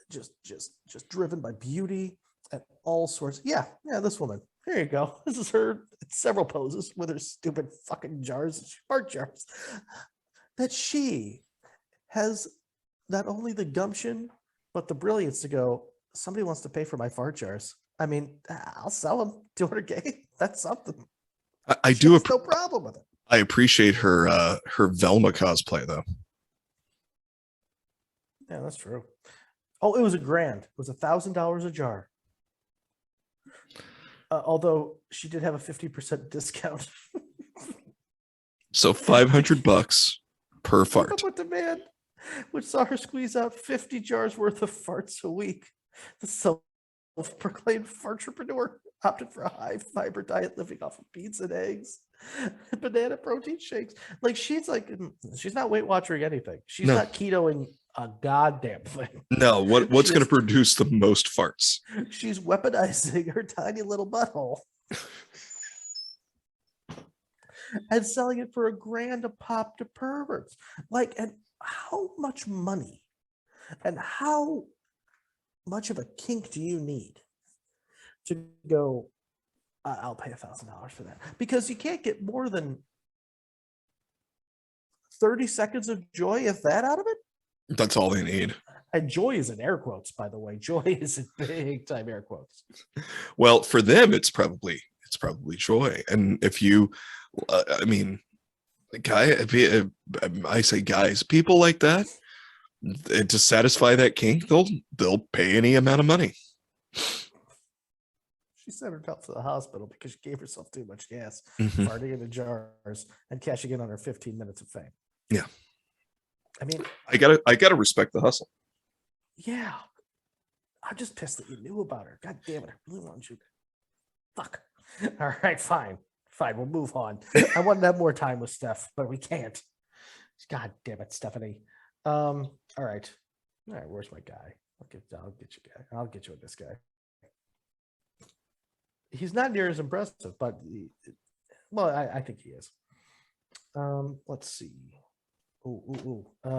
just driven by beauty and all sorts. Yeah, this woman. Here you go. This is her several poses with her stupid fucking fart jars. That she has not only the gumption, but the brilliance to go, somebody wants to pay for my fart jars. I mean, I'll sell them $200K. That's something. I do have no problem with it. I appreciate her Velma cosplay though. Yeah, that's true. Oh, it was $1,000. It was $1,000 a jar. Although she did have a 50% discount. So $500 per fart. What demand, which saw her squeeze out 50 jars worth of farts a week. The self-proclaimed fartrepreneur opted for a high fiber diet, living off of beans and eggs, banana protein shakes. Like she's not Weight Watchering anything. She's not ketoing a goddamn thing. No, what's going to produce the most farts? She's weaponizing her tiny little butthole and selling it for $1,000 a pop to perverts. Like, and how much money and how much of a kink do you need to go, I'll pay $1,000 for that? Because you can't get more than 30 seconds of joy, if that, out of it. That's all they need. And joy is in air quotes, by the way. Joy is in big time air quotes. Well, for them, it's probably joy. And if you, I say guys, people like that, to satisfy that kink, they'll pay any amount of money. She sent herself to the hospital because she gave herself too much gas, farting into jars and cashing in on her 15 minutes of fame. Yeah. I mean, I gotta respect the hustle. Yeah. I'm just pissed that you knew about her. God damn it. I really wanted you to. Fuck. All right, fine. We'll move on. I wanted to have more time with Steph, but we can't. God damn it, Stephanie. All right. Where's my guy? I'll get you guy. I'll get you with this guy. He's not near as impressive, but I think he is. Let's see.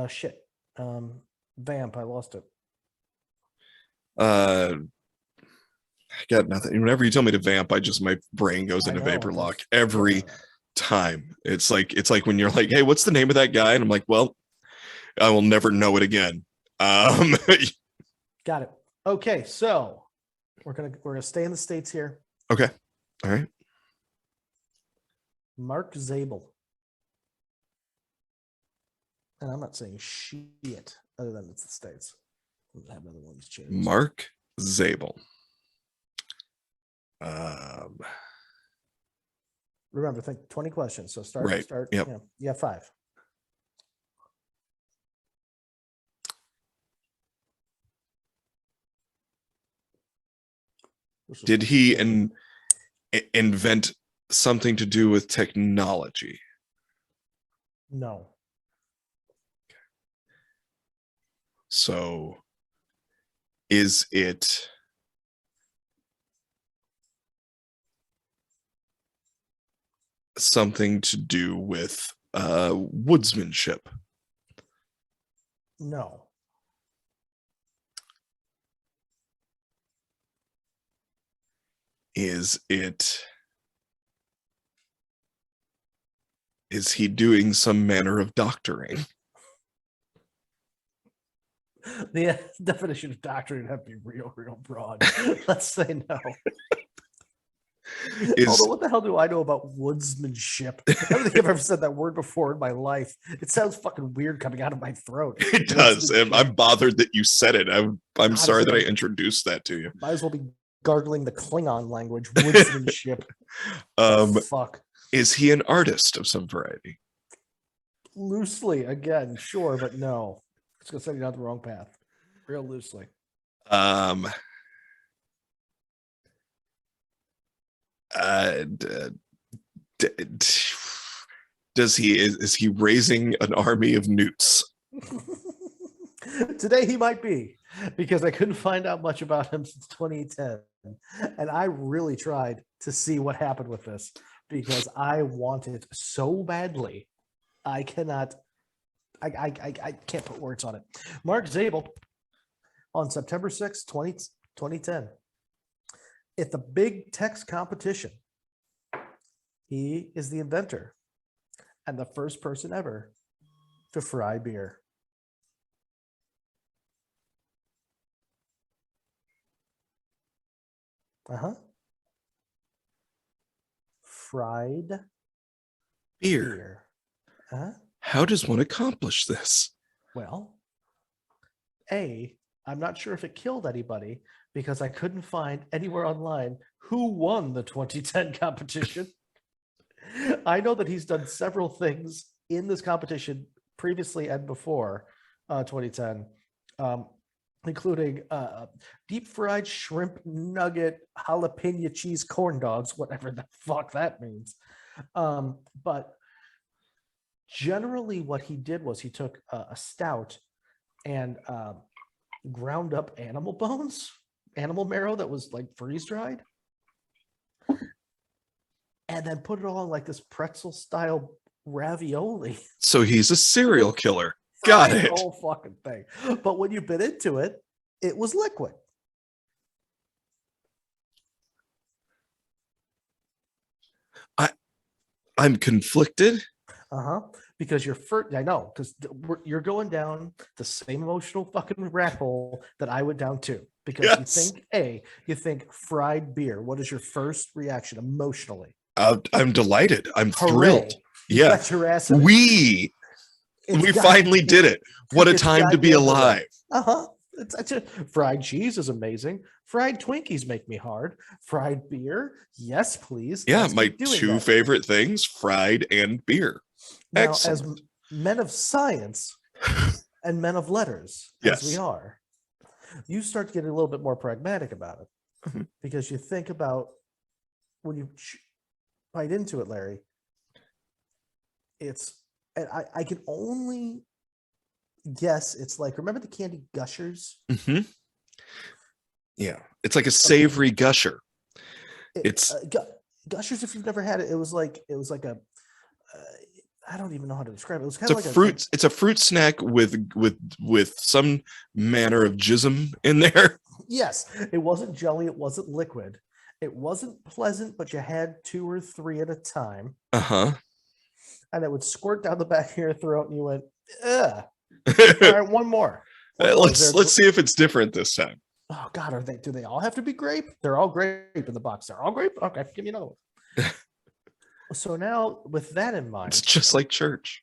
Shit. Vamp, I lost it. I got nothing. Whenever you tell me to vamp, my brain goes into vapor lock every time. It's like when you're like, hey, what's the name of that guy? And I'm like, well, I will never know it again. Got it. Okay, so we're gonna stay in the States here. Okay. All right. Mark Zable. And I'm not saying shit other than it's the States. I have another one of these chairs. Mark Zable. Remember, think 20 questions. So start. Yep. You have 5. Did he invent something to do with technology? No. So is it something to do with woodsmanship? No. Is he doing some manner of doctoring? The definition of doctrine would have to be real broad. Let's say no. Although, what the hell do I know about woodsmanship? I don't think I've ever said that word before in my life. It sounds fucking weird coming out of my throat. It does. I'm bothered that you said it. I'm sorry that I introduced that to you. Might as well be gargling the Klingon language. Woodsmanship. Fuck. Is he an artist of some variety? Loosely, again, sure, but no. It's gonna send you down the wrong path. Real loosely. Is he raising an army of newts? Today he might be, because I couldn't find out much about him since 2010, and I really tried to see what happened with this because I want it so badly. I can't put words on it. Mark Zable on September 6, 2010, at the big text competition, he is the inventor and the first person ever to fry beer. Fried beer. How does one accomplish this? Well, I'm not sure if it killed anybody because I couldn't find anywhere online who won the 2010 competition. I know that he's done several things in this competition previously and before 2010, including deep fried shrimp nugget jalapeno cheese corn dogs, whatever the fuck that means. But generally what he did was he took a stout and ground up animal bones, animal marrow that was like freeze dried, and then put it all in like this pretzel style ravioli. So he's a serial killer. Got it. The whole fucking thing. But when you bit into it, it was liquid. I'm conflicted. Because you're first, I know, because you're going down the same emotional fucking rat hole that I went down to. Because you think fried beer. What is your first reaction emotionally? I'm delighted. I'm thrilled. Yeah. We finally did it. What a time to be alive. It's fried cheese is amazing. Fried Twinkies make me hard. Fried beer, yes, please. Yeah, my two favorite things: fried and beer. Now, excellent. As men of science and men of letters, as we are, you start to get a little bit more pragmatic about it because you think about when you bite into it, Larry. And I can only guess it's like, remember the candy Gushers? Yeah, it's like a savory gusher. It's Gushers. If you've never had it, it was like a I don't even know how to describe it. It was kind of like a fruit. It's a fruit snack with some manner of jism in there. Yes, it wasn't jelly. It wasn't liquid. It wasn't pleasant, but you had 2 or 3 at a time. And it would squirt down the back of your throat, and you went, ugh. All right, one more. Let's see if it's different this time. Oh God, do they all have to be grape? They're all grape in the box. They're all grape. Okay, give me another one. So now, with that in mind, it's just like church.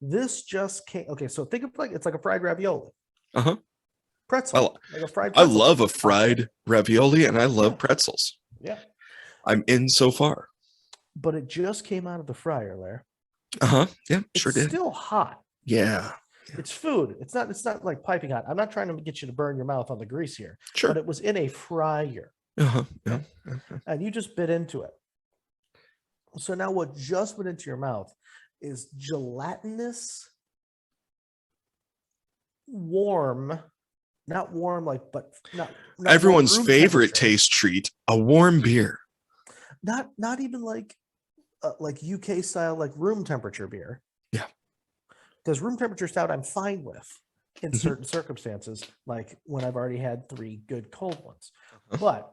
This just came. Okay, so think of it's like a fried ravioli. Pretzel. Like a fried pretzel. I love a fried ravioli, and I love pretzels. Yeah, I'm in so far. But it just came out of the fryer, Lair. Yeah, sure did. It's still hot. Yeah. It's food. It's not like piping hot. I'm not trying to get you to burn your mouth on the grease here. Sure. But it was in a fryer. Yeah. And you just bit into it. So now what just went into your mouth is gelatinous, warm, not warm but not everyone's favorite taste treat, a warm beer. Not even like UK style, like room temperature beer. Yeah. Because room temperature stout I'm fine with in certain circumstances, like when I've already had 3 good cold ones. But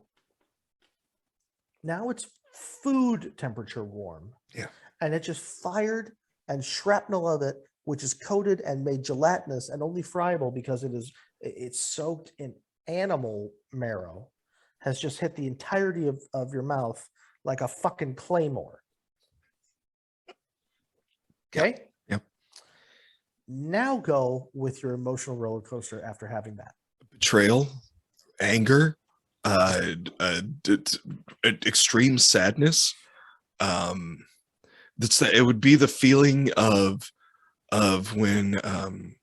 Now it's food temperature warm. Yeah. And it just fired, and shrapnel of it, which is coated and made gelatinous and only friable because it's soaked in animal marrow, has just hit the entirety of your mouth like a fucking claymore. Okay? Yep. Now go with your emotional roller coaster after having that. Betrayal, anger, extreme sadness. It would be the feeling of when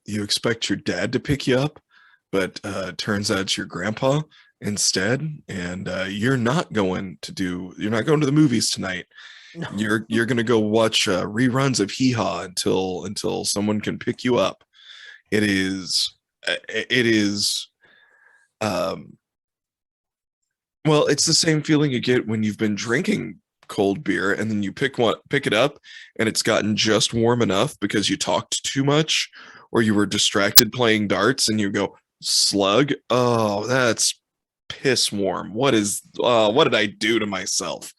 you expect your dad to pick you up, but turns out it's your grandpa instead, and you're not going to the movies tonight. No. You're gonna go watch reruns of Hee Haw until someone can pick you up. It is um well, it's the same feeling you get when you've been drinking cold beer and then you pick it up and it's gotten just warm enough because you talked too much or you were distracted playing darts and you go slug. Oh, that's piss warm. What did I do to myself?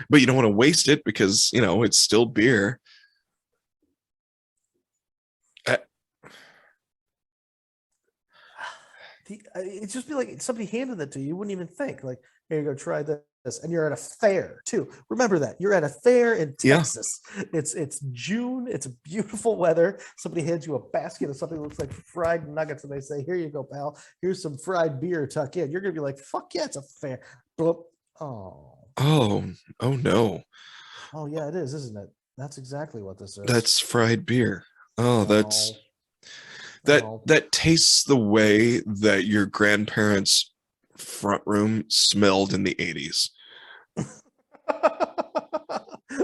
But you don't want to waste it because, it's still beer. It'd just be like somebody handed it to you. You wouldn't even think, like, here you go, try this. And you're at a fair too. Remember that. You're at a fair in Texas. Yeah. It's June. It's beautiful weather. Somebody hands you a basket of something that looks like fried nuggets, and they say, here you go, pal. Here's some fried beer, tuck in. You're gonna be like, fuck yeah, it's a fair. Bloop. Oh no. Oh yeah, it is, isn't it? That's exactly what this is. That's fried beer. Oh, that tastes the way that your grandparents' front room smelled in the 80s.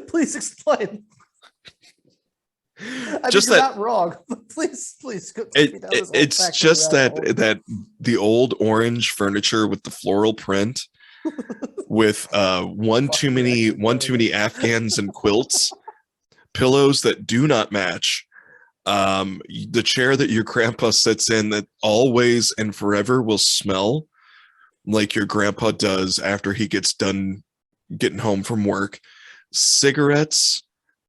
Please explain. You're not wrong. Please go take me down this it's just that the old orange furniture with the floral print with one too many Afghans and quilts, pillows that do not match, the chair that your grandpa sits in that always and forever will smell like your grandpa does after he gets done getting home from work, cigarettes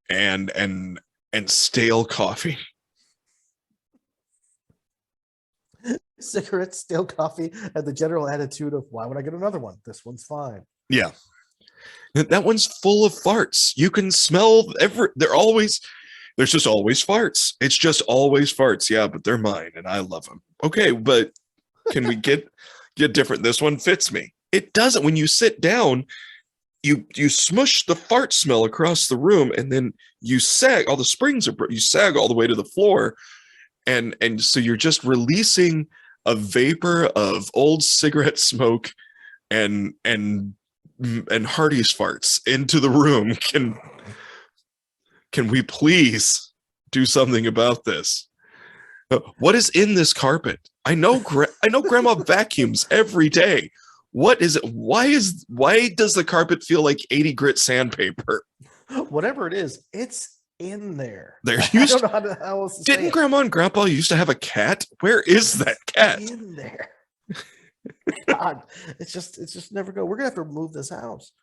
and stale coffee. Cigarettes, stale coffee, and the general attitude of, why would I get another one? This one's fine. Yeah. That one's full of farts. You can smell there's just always farts. It's just always farts. Yeah, but they're mine and I love them. Okay, but can we get different? This one fits me. It doesn't. When you sit down, you smush the fart smell across the room, and then you sag. All the springs you sag all the way to the floor, and so you're just releasing a vapor of old cigarette smoke and Hardy's farts into the room. Can we please do something about this? What is in this carpet? I know grandma vacuums every day. What is it? Why does the carpet feel like 80 grit sandpaper? Whatever it is, it's in there. I don't know how else to say it. Didn't grandma and grandpa used to have a cat? Where is that cat? In there. God, it's just never go. We're gonna have to remove this house.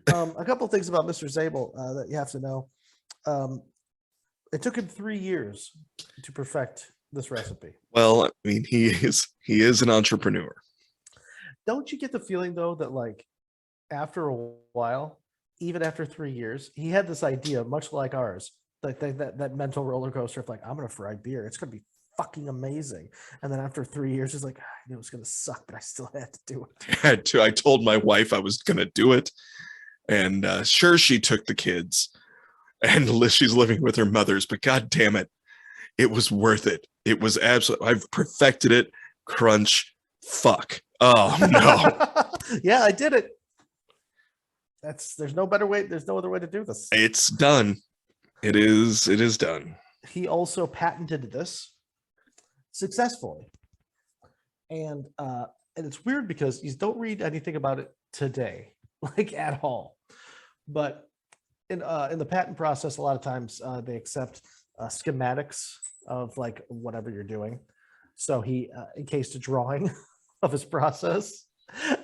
A couple of things about Mr. Zable that you have to know. It took him 3 years to perfect this recipe. Well, I mean, he is an entrepreneur. Don't you get the feeling though that, like, after a while, even after 3 years, he had this idea, much like ours, like that mental roller coaster of like, I'm gonna fry beer. It's gonna be fucking amazing. And then after 3 years, he's like, I knew it was gonna suck, but I still had to do it. I told my wife I was gonna do it, and sure, she took the kids, and she's living with her mothers. But god damn it, it was worth it. It was absolutely. I've perfected it. Crunch. Fuck. Oh no. Yeah, I did it. There's no other way to do this. It's done. It is done. He also patented this successfully. And it's weird because you don't read anything about it today, like at all. But in the patent process, a lot of times they accept schematics of like whatever you're doing. So he encased a drawing of his process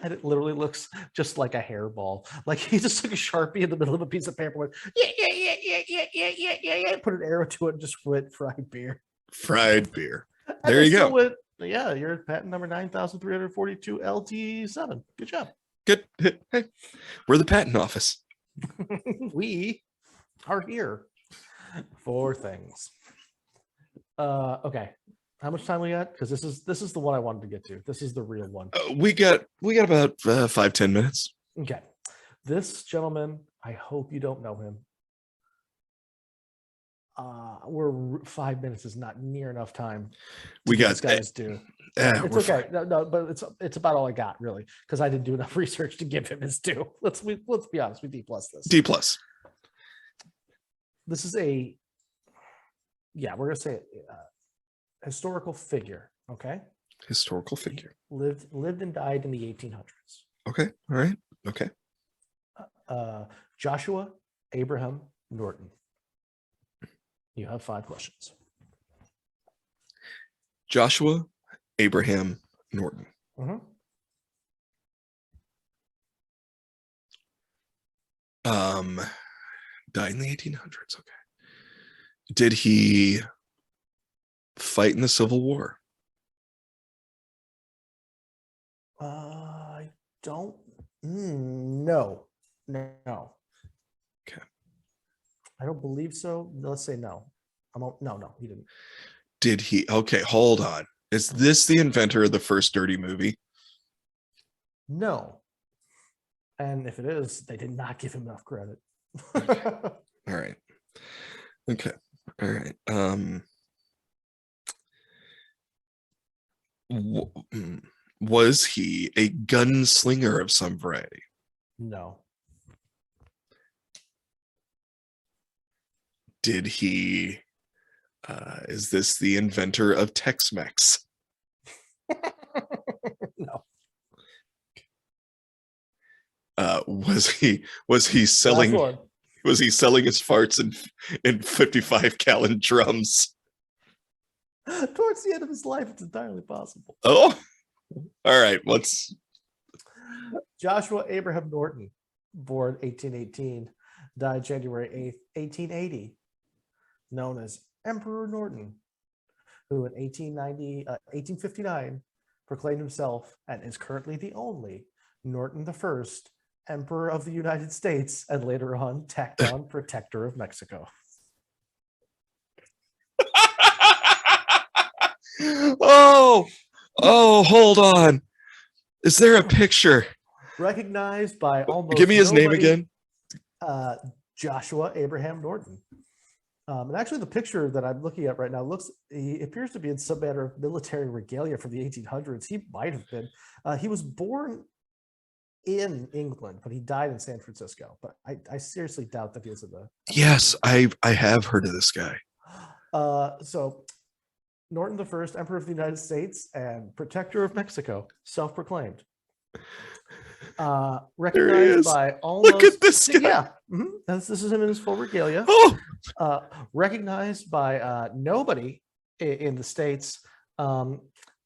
And it literally looks just like a hairball. Like he just took a Sharpie in the middle of a piece of paper, went, yeah, put an arrow to it, and just went fried beer. Fried beer. And There they you still go. went, yeah, you're at patent number 9342 LT7. Good job. Good. Hey, we're the patent office. We are here for things. Okay. How much time we got? Because this is the one I wanted to get to. This is the real one. We got about 5-10 minutes. Okay. This gentleman, I hope you don't know him. We're 5 minutes is not near enough time. We got these guys do. It's okay. No, but it's about all I got really, because I didn't do enough research to give him his due. Let's be honest. We D+ this. D+. This is we're gonna say it. Historical figure. Okay. Historical figure. Lived and died in the 1800s. Okay. All right. Okay. Joshua Abraham Norton. You have 5 questions. Joshua Abraham Norton. Mm-hmm. Died in the 1800s. Okay. Did he fight in the Civil War? I don't. No. Okay. I don't believe so. Let's say no. No, he didn't. Did he? Okay, hold on. Is this the inventor of the first Dirty movie? No. And if it is, they did not give him enough credit. All right. Okay. All right. Was he a gunslinger of some variety? No. Did he? Is this the inventor of Tex-Mex? No. Was he selling? Was he selling his farts in 55-gallon drums? Towards the end of his life, it's entirely possible. Oh, all right. What's Joshua Abraham Norton, born 1818, died January 8th, 1880, known as Emperor Norton, who in 1859 proclaimed himself and is currently the only Norton I, Emperor of the United States, and later on tacked on Protector of Mexico. Oh, hold on. Is there a picture? Recognized by almost Give me his name nobody, again. Joshua Abraham Norton. And actually, the picture that I'm looking at right now he appears to be in some manner of military regalia from the 1800s. He might have been. He was born in England, but he died in San Francisco. But I seriously doubt that he was in the. Yes, I have heard of this guy. So Norton I, Emperor of the United States and Protector of Mexico, self-proclaimed. Recognized by almost. Look at this guy. Yeah, this is him in his full regalia. Oh, recognized by nobody in the States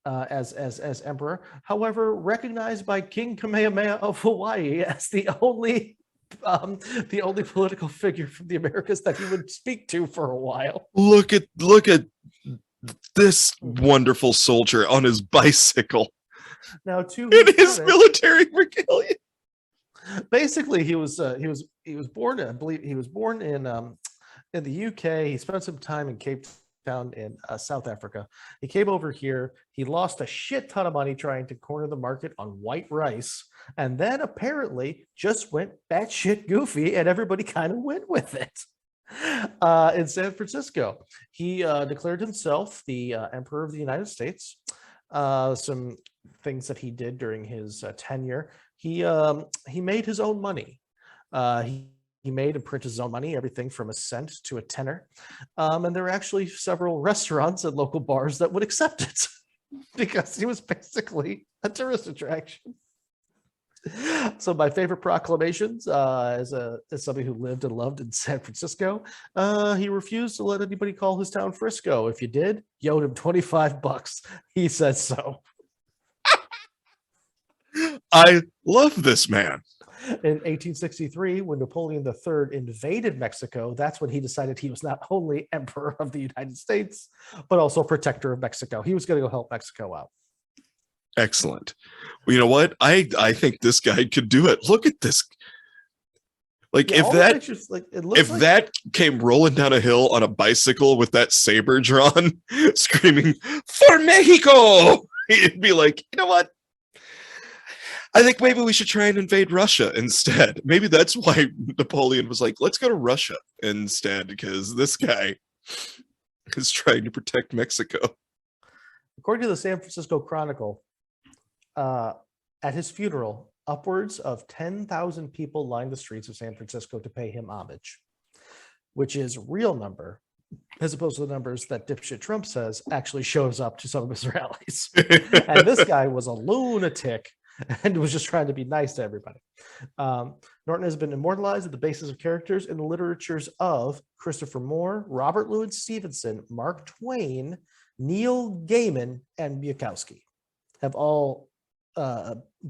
as emperor. However, recognized by King Kamehameha of Hawaii as the only political figure from the Americas that he would speak to for a while. look at this wonderful soldier on his bicycle Now, to in his military regalia. Basically, he was born. I believe he was born in the UK. He spent some time in Cape Town in South Africa. He came over here. He lost a shit ton of money trying to corner the market on white rice, and then apparently just went batshit goofy, and everybody kind of went with it. In San Francisco, he declared himself the Emperor of the United States. Some things that he did during his tenure. He made his own money. He made and printed his own money, everything from a cent to a tenner. And there were actually several restaurants and local bars that would accept it because he was basically a tourist attraction. So my favorite proclamations, as somebody who lived and loved in San Francisco, he refused to let anybody call his town Frisco. If you did, you owed him $25. He said so. I love this man. In 1863, when Napoleon III invaded Mexico, that's when he decided he was not only emperor of the United States, but also protector of Mexico. He was going to go help Mexico out. Excellent. Well, you know what? I think this guy could do it. Look at this. Like Yeah, if all the that pictures, like, it looks if like that came rolling down a hill on a bicycle with that saber drawn, screaming for Mexico, he'd be like, you know what? I think maybe we should try and invade Russia instead. Maybe that's why Napoleon was like, let's go to Russia instead, because this guy is trying to protect Mexico. according to the San Francisco Chronicle, at his funeral, upwards of 10,000 people lined the streets of San Francisco to pay him homage, which is real number, as opposed to the numbers that dipshit Trump says actually shows up to some of his rallies. And this guy was a lunatic and was just trying to be nice to everybody. Norton has been immortalized at the basis of characters in the literatures of Christopher Moore, Robert Louis Stevenson, Mark Twain, Neil Gaiman, and Bukowski have all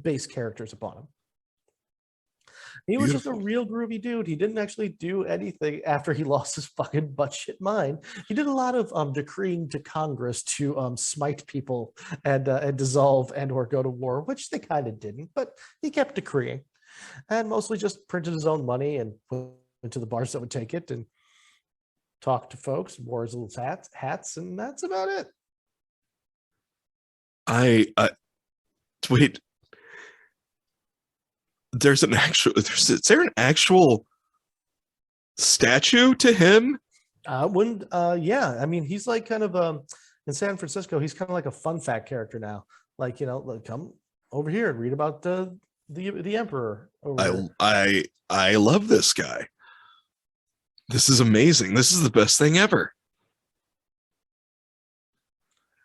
base characters upon him. He was just a real groovy dude. He didn't actually do anything after he lost his fucking butt shit mind. He did a lot of decreeing to Congress to smite people and dissolve and or go to war, which they kind of didn't, but he kept decreeing and mostly just printed his own money and went to the bars that would take it and talked to folks, wore his little hats, and that's about it. Wait. Is there an actual statue to him? Yeah, I mean, he's like kind of in San Francisco, he's kind of like a fun fact character now. Like, you know, like, come over here and read about the emperor over I love this guy. This is amazing. This is the best thing ever.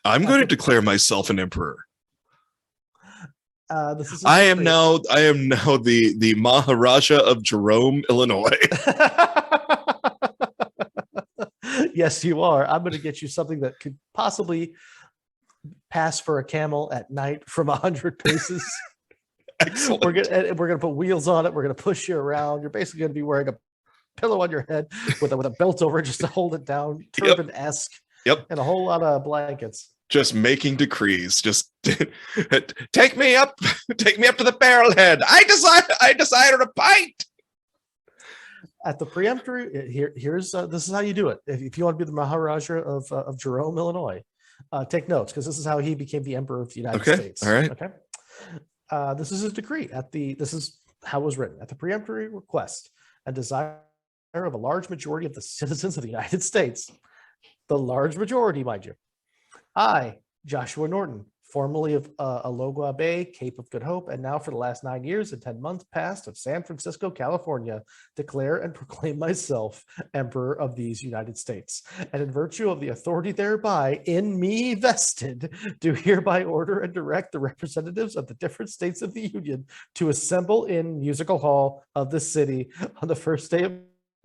I'm going to declare myself an emperor. I am now the Maharaja of Jerome, Illinois. Yes, you are. I'm going to get you something that could possibly pass for a camel at night from 100 paces. Excellent. We're gonna put wheels on it. We're gonna push you around. You're basically gonna be wearing a pillow on your head with a belt over it just to hold it down, turban-esque. Yep. And a whole lot of blankets. Just making decrees. Just take me up to the barrelhead. I decided a pint. At the preemptory, here's this is how you do it. If you want to be the Maharaja of Jerome, Illinois, take notes, because this is how he became the Emperor of the United States. All right. Okay. This is his decree. This is how it was written. At the preemptory request and desire of a large majority of the citizens of the United States, the large majority, mind you, I, Joshua Norton, formerly of Alogua Bay, Cape of Good Hope, and now for the last 9 years and 10 months past of San Francisco, California, declare and proclaim myself Emperor of these United States. And in virtue of the authority thereby in me vested, do hereby order and direct the representatives of the different states of the Union to assemble in Musical Hall of the city on the first day of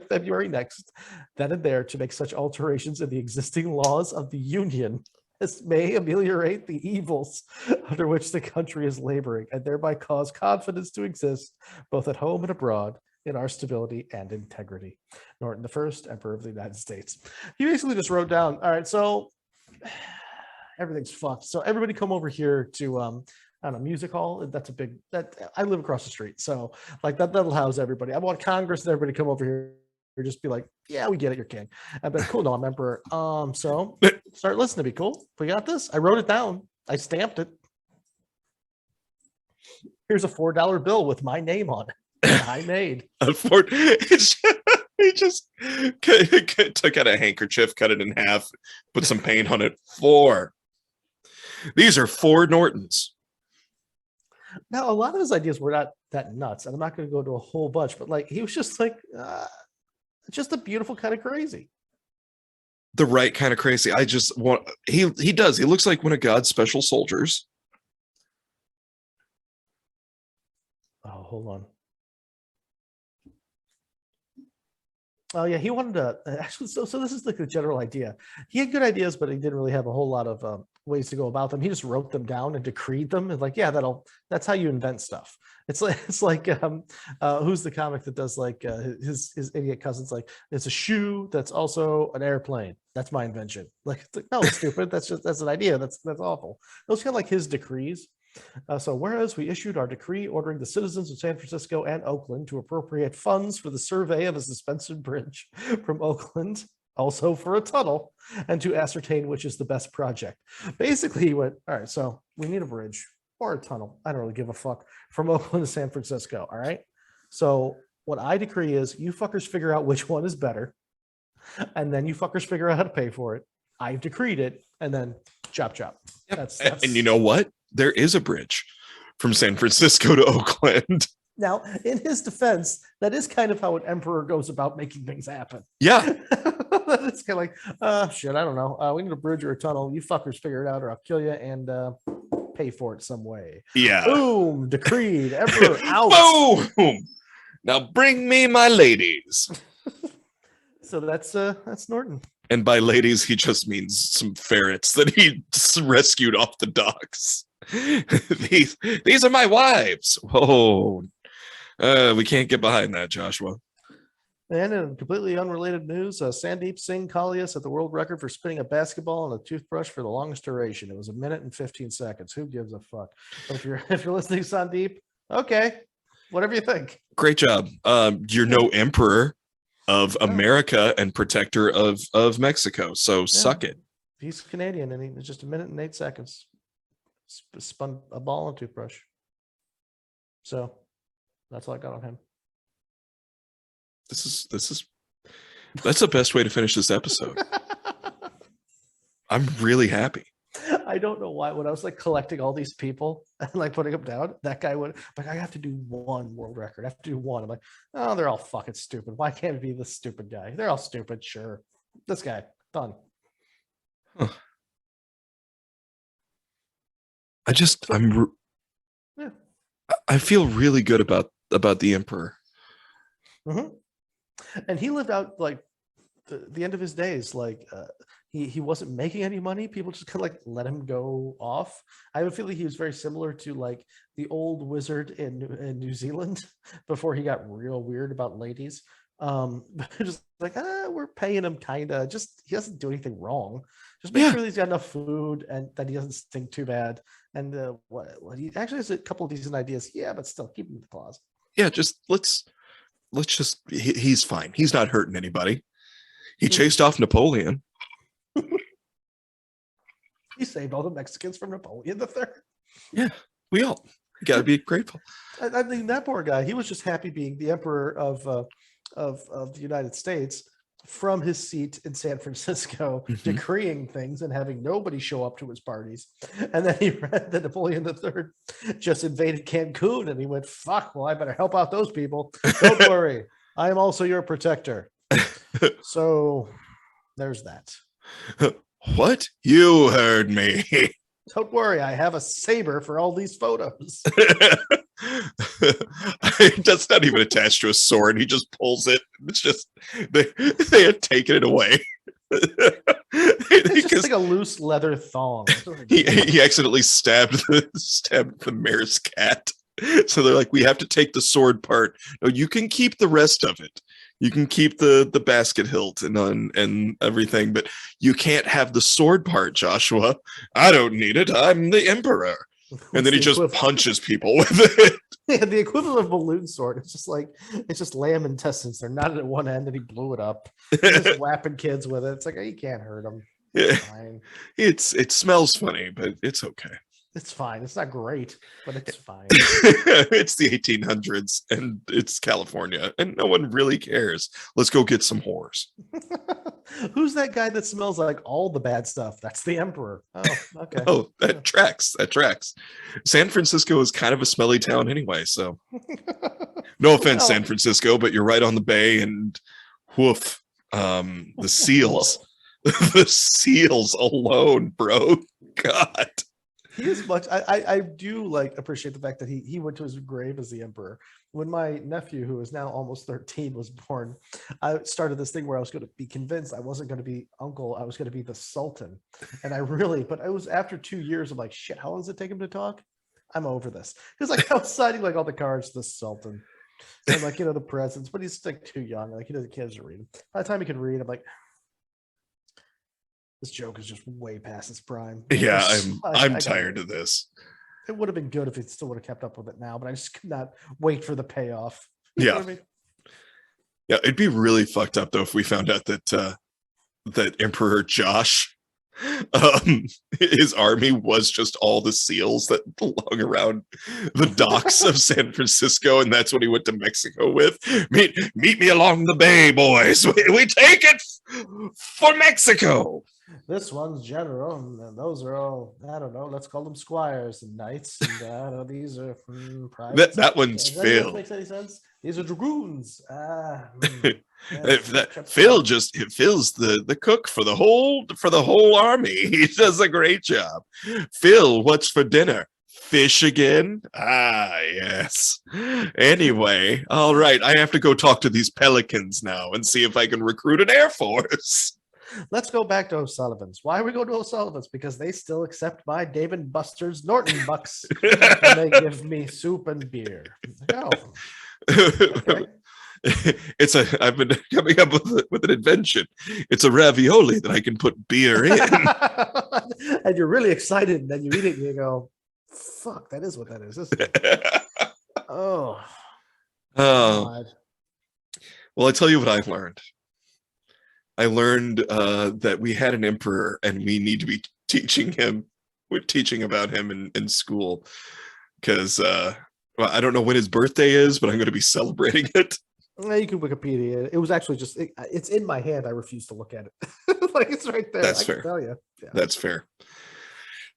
February next, then and there to make such alterations in the existing laws of the Union as may ameliorate the evils under which the country is laboring, and thereby cause confidence to exist both at home and abroad in our stability and integrity. Norton I, Emperor of the United States. He basically just wrote down, all right, so everything's fucked. So everybody come over here to I don't know, music hall. That's a big, that I live across the street. So like that'll house everybody. I want Congress and everybody come over here. Or just be like, yeah, we get it, you're king. I'd be like, cool, no, I'm emperor. So start listening to me, cool? We got this. I wrote it down. I stamped it. Here's a $4 bill with my name on it. I made. He just took out a handkerchief, cut it in half, put some paint on it. 4. These are 4 Nortons. Now, a lot of his ideas were not that nuts, and I'm not going to go to a whole bunch, but like he was just like, just a beautiful kind of crazy. The right kind of crazy. I just want he does. He looks like one of God's special soldiers. Oh, hold on. Oh yeah, he wanted to actually. So this is like the general idea. He had good ideas, but he didn't really have a whole lot of ways to go about them. He just wrote them down and decreed them. And like, yeah, that's how you invent stuff. It's like who's the comic that does like his idiot cousin's like it's a shoe that's also an airplane. That's my invention. Like no, it's stupid. That's an idea. That's awful. Those kind of like his decrees. So whereas we issued our decree ordering the citizens of San Francisco and Oakland to appropriate funds for the survey of a suspension bridge from Oakland, also for a tunnel, and to ascertain which is the best project. Basically, he went, all right, so we need a bridge or a tunnel. I don't really give a fuck from Oakland to San Francisco. All right. So what I decree is you fuckers figure out which one is better. And then you fuckers figure out how to pay for it. I've decreed it. And then chop. Yep. That's And you know what? There is a bridge from San Francisco to Oakland. Now, in his defense, that is kind of how an emperor goes about making things happen. Yeah. It's kind of like, shit, I don't know. We need a bridge or a tunnel. You fuckers figure it out or I'll kill you and pay for it some way. Yeah. Boom, decreed, emperor out. Boom. Now bring me my ladies. So that's Norton. And by ladies, he just means some ferrets that he rescued off the docks. These are my wives. Whoa. We can't get behind that, Joshua. And in completely unrelated news, Sandeep Singh Kalia set the world record for spinning a basketball on a toothbrush for the longest duration. It was 1 minute and 15 seconds. Who gives a fuck? But if you're listening, Sandeep, okay, whatever you think. Great job. You're no emperor of America and protector of Mexico. So suck it. He's Canadian, and he was just 1 minute and 8 seconds. Spun a ball and toothbrush. So that's all I got on him. That's the best way to finish this episode. I'm really happy. I don't know why. When I was like collecting all these people and like putting them down, that guy would like, I have to do one world record. I have to do one. I'm like, oh, they're all fucking stupid. Why can't it be this stupid guy? They're all stupid. Sure. This guy done. Huh. I feel really good about the emperor. Mm-hmm. And he lived out like the end of his days. Like he wasn't making any money. People just kind of like let him go off. I have a feeling he was very similar to like the old wizard in New Zealand before he got real weird about ladies. Just like we're paying him kind of. Just he doesn't do anything wrong. Just make sure that he's got enough food and that he doesn't stink too bad. And what he actually has a couple of decent ideas. Yeah, but still keep him in the closet. Yeah, just let's just he's fine. He's not hurting anybody. He chased off Napoleon. He saved all the Mexicans from Napoleon III. Yeah, we all gotta be grateful. I mean, that poor guy. He was just happy being the emperor of the United States from his seat in San Francisco, decreeing things and having nobody show up to his parties. And then he read that Napoleon III just invaded Cancun, and he went, "Fuck! Well, I better help out those people. Don't worry, I am also your protector." So there's that. What? You heard me. Don't worry, I have a saber for all these photos. That's not even attached to a sword. He just pulls it. It's just they had taken it away. It's just like a loose leather thong. He accidentally stabbed the mayor's cat. So they're like, we have to take the sword part. No, you can keep the rest of it. You can keep the basket hilt and everything, but you can't have the sword part, Joshua. I don't need it. I'm the emperor. And then he just punches people with it. Yeah, the equivalent of balloon sword. It's just lamb intestines. They're knotted at one end, and he blew it up. He's just whapping kids with it. It's like, oh, you can't hurt them. It's fine. It smells funny, but it's okay. It's fine. It's not great, but it's fine. It's the 1800s, and it's California, and no one really cares. Let's go get some whores. Who's that guy that smells like all the bad stuff? That's the emperor. Oh, okay. Oh, that tracks. That tracks. San Francisco is kind of a smelly town anyway, so no offense, San Francisco, but you're right on the bay, and woof. The seals. The seals alone, bro. God. He is much. I do like appreciate the fact that he went to his grave as the emperor. When my nephew, who is now almost 13, was born, I started this thing where I was going to be convinced I wasn't going to be uncle. I was going to be the sultan. And but it was after 2 years. I'm like, shit, how long does it take him to talk? I'm over this. Because like I was signing like all the cards to the sultan. And like, the presents, but he's like too young. Like he doesn't read them. By the time he can read, I'm like, this joke is just way past its prime. Yeah, I'm tired of this. It would have been good if it still would have kept up with it now, but I just could not wait for the payoff. Yeah. What I mean? Yeah, it'd be really fucked up though if we found out that Emperor Josh, his army was just all the seals that belong around the docks of San Francisco, and that's what he went to Mexico with. Meet me along the bay, boys. We take it for Mexico. This one's general, and those are all, I don't know, let's call them squires and knights. And I don't know, these are private. That one's Phil. Makes any sense? These are dragoons. Phil's the cook for the whole army. He does a great job. Phil, what's for dinner? Fish again? Ah, yes. Anyway, all right. I have to go talk to these pelicans now and see if I can recruit an air force. Let's go back to O'Sullivan's. Why are we going to O'Sullivan's? Because they still accept my Dave and Buster's Norton bucks, and they give me soup and beer. Oh, okay. I've been coming up with an invention. It's a ravioli that I can put beer in. And you're really excited, and then you eat it and you go, fuck, that is what that is, isn't it? Oh. God. Well, I tell you what I learned. I learned that we had an emperor and we need to be teaching about him in school, because I don't know when his birthday is, but I'm going to be celebrating it. You can Wikipedia. It was actually just, it's in my hand. I refuse to look at it. Like it's right there. That's I fair. can tell you. Yeah. That's fair.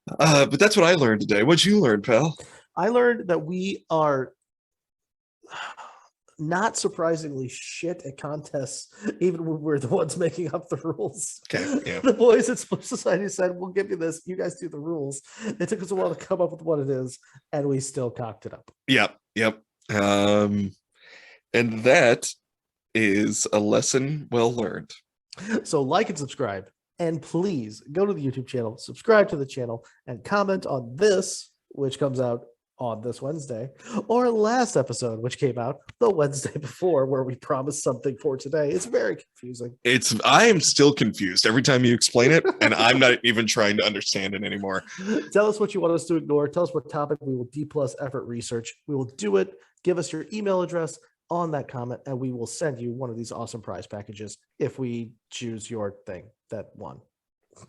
But that's what I learned today. What'd you learn, pal? I learned that we are not surprisingly shit at contests, even when we're the ones making up the rules. Okay, yeah. The boys at Split Society said, we'll give you this. You guys do the rules. It took us a while to come up with what it is, and we still cocked it up. Yep. And that is a lesson well learned. So like and subscribe. And please go to the YouTube channel, subscribe to the channel, and comment on this, which comes out on this Wednesday, or last episode, which came out the Wednesday before, where we promised something for today. It's very confusing. I am still confused every time you explain it, and I'm not even trying to understand it anymore. Tell us what you want us to ignore. Tell us what topic we will D+ effort research. We will do it. Give us your email address on that comment, and we will send you one of these awesome prize packages if we choose your thing that won.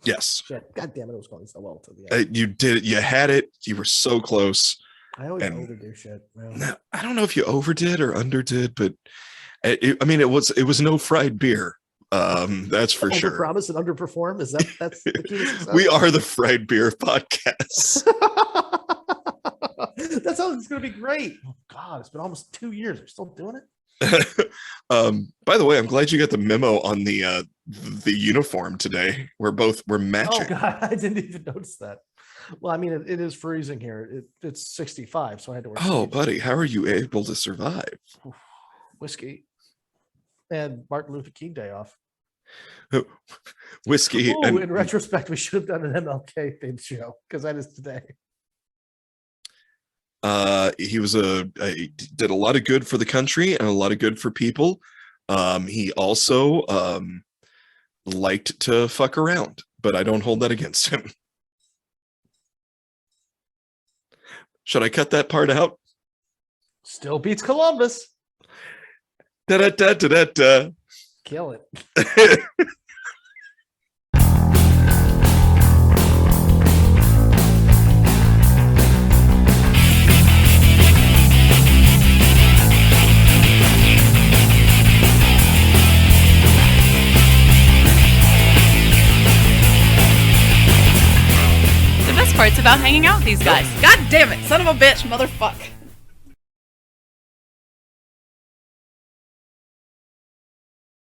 Yes. Shit. God damn it, it was going so well to the end. You did it. You had it. You were so close. I always overdo shit. No, I don't know if you overdid or underdid, but it was no fried beer. That's for sure. Overpromise and underperform. That's the key to success? We are the Fried Beer Podcast. That sounds going to be great. Oh God, it's been almost 2 years. We're still doing it. By the way, I'm glad you got the memo on the uniform today. We're matching. Oh God, I didn't even notice that. Well, I mean, it is freezing here. It's 65, so I had to wear. Oh, buddy, how are you able to survive? Whiskey and Martin Luther King Day off. Whiskey. Ooh, and in retrospect, we should have done an MLK themed show, because that is today. He did a lot of good for the country and a lot of good for people. He also liked to fuck around, but I don't hold that against him. Should I cut that part out? Still beats Columbus. Da da da da da da. Kill it. The best part's about hanging out with these guys. God damn it, son of a bitch, motherfucker.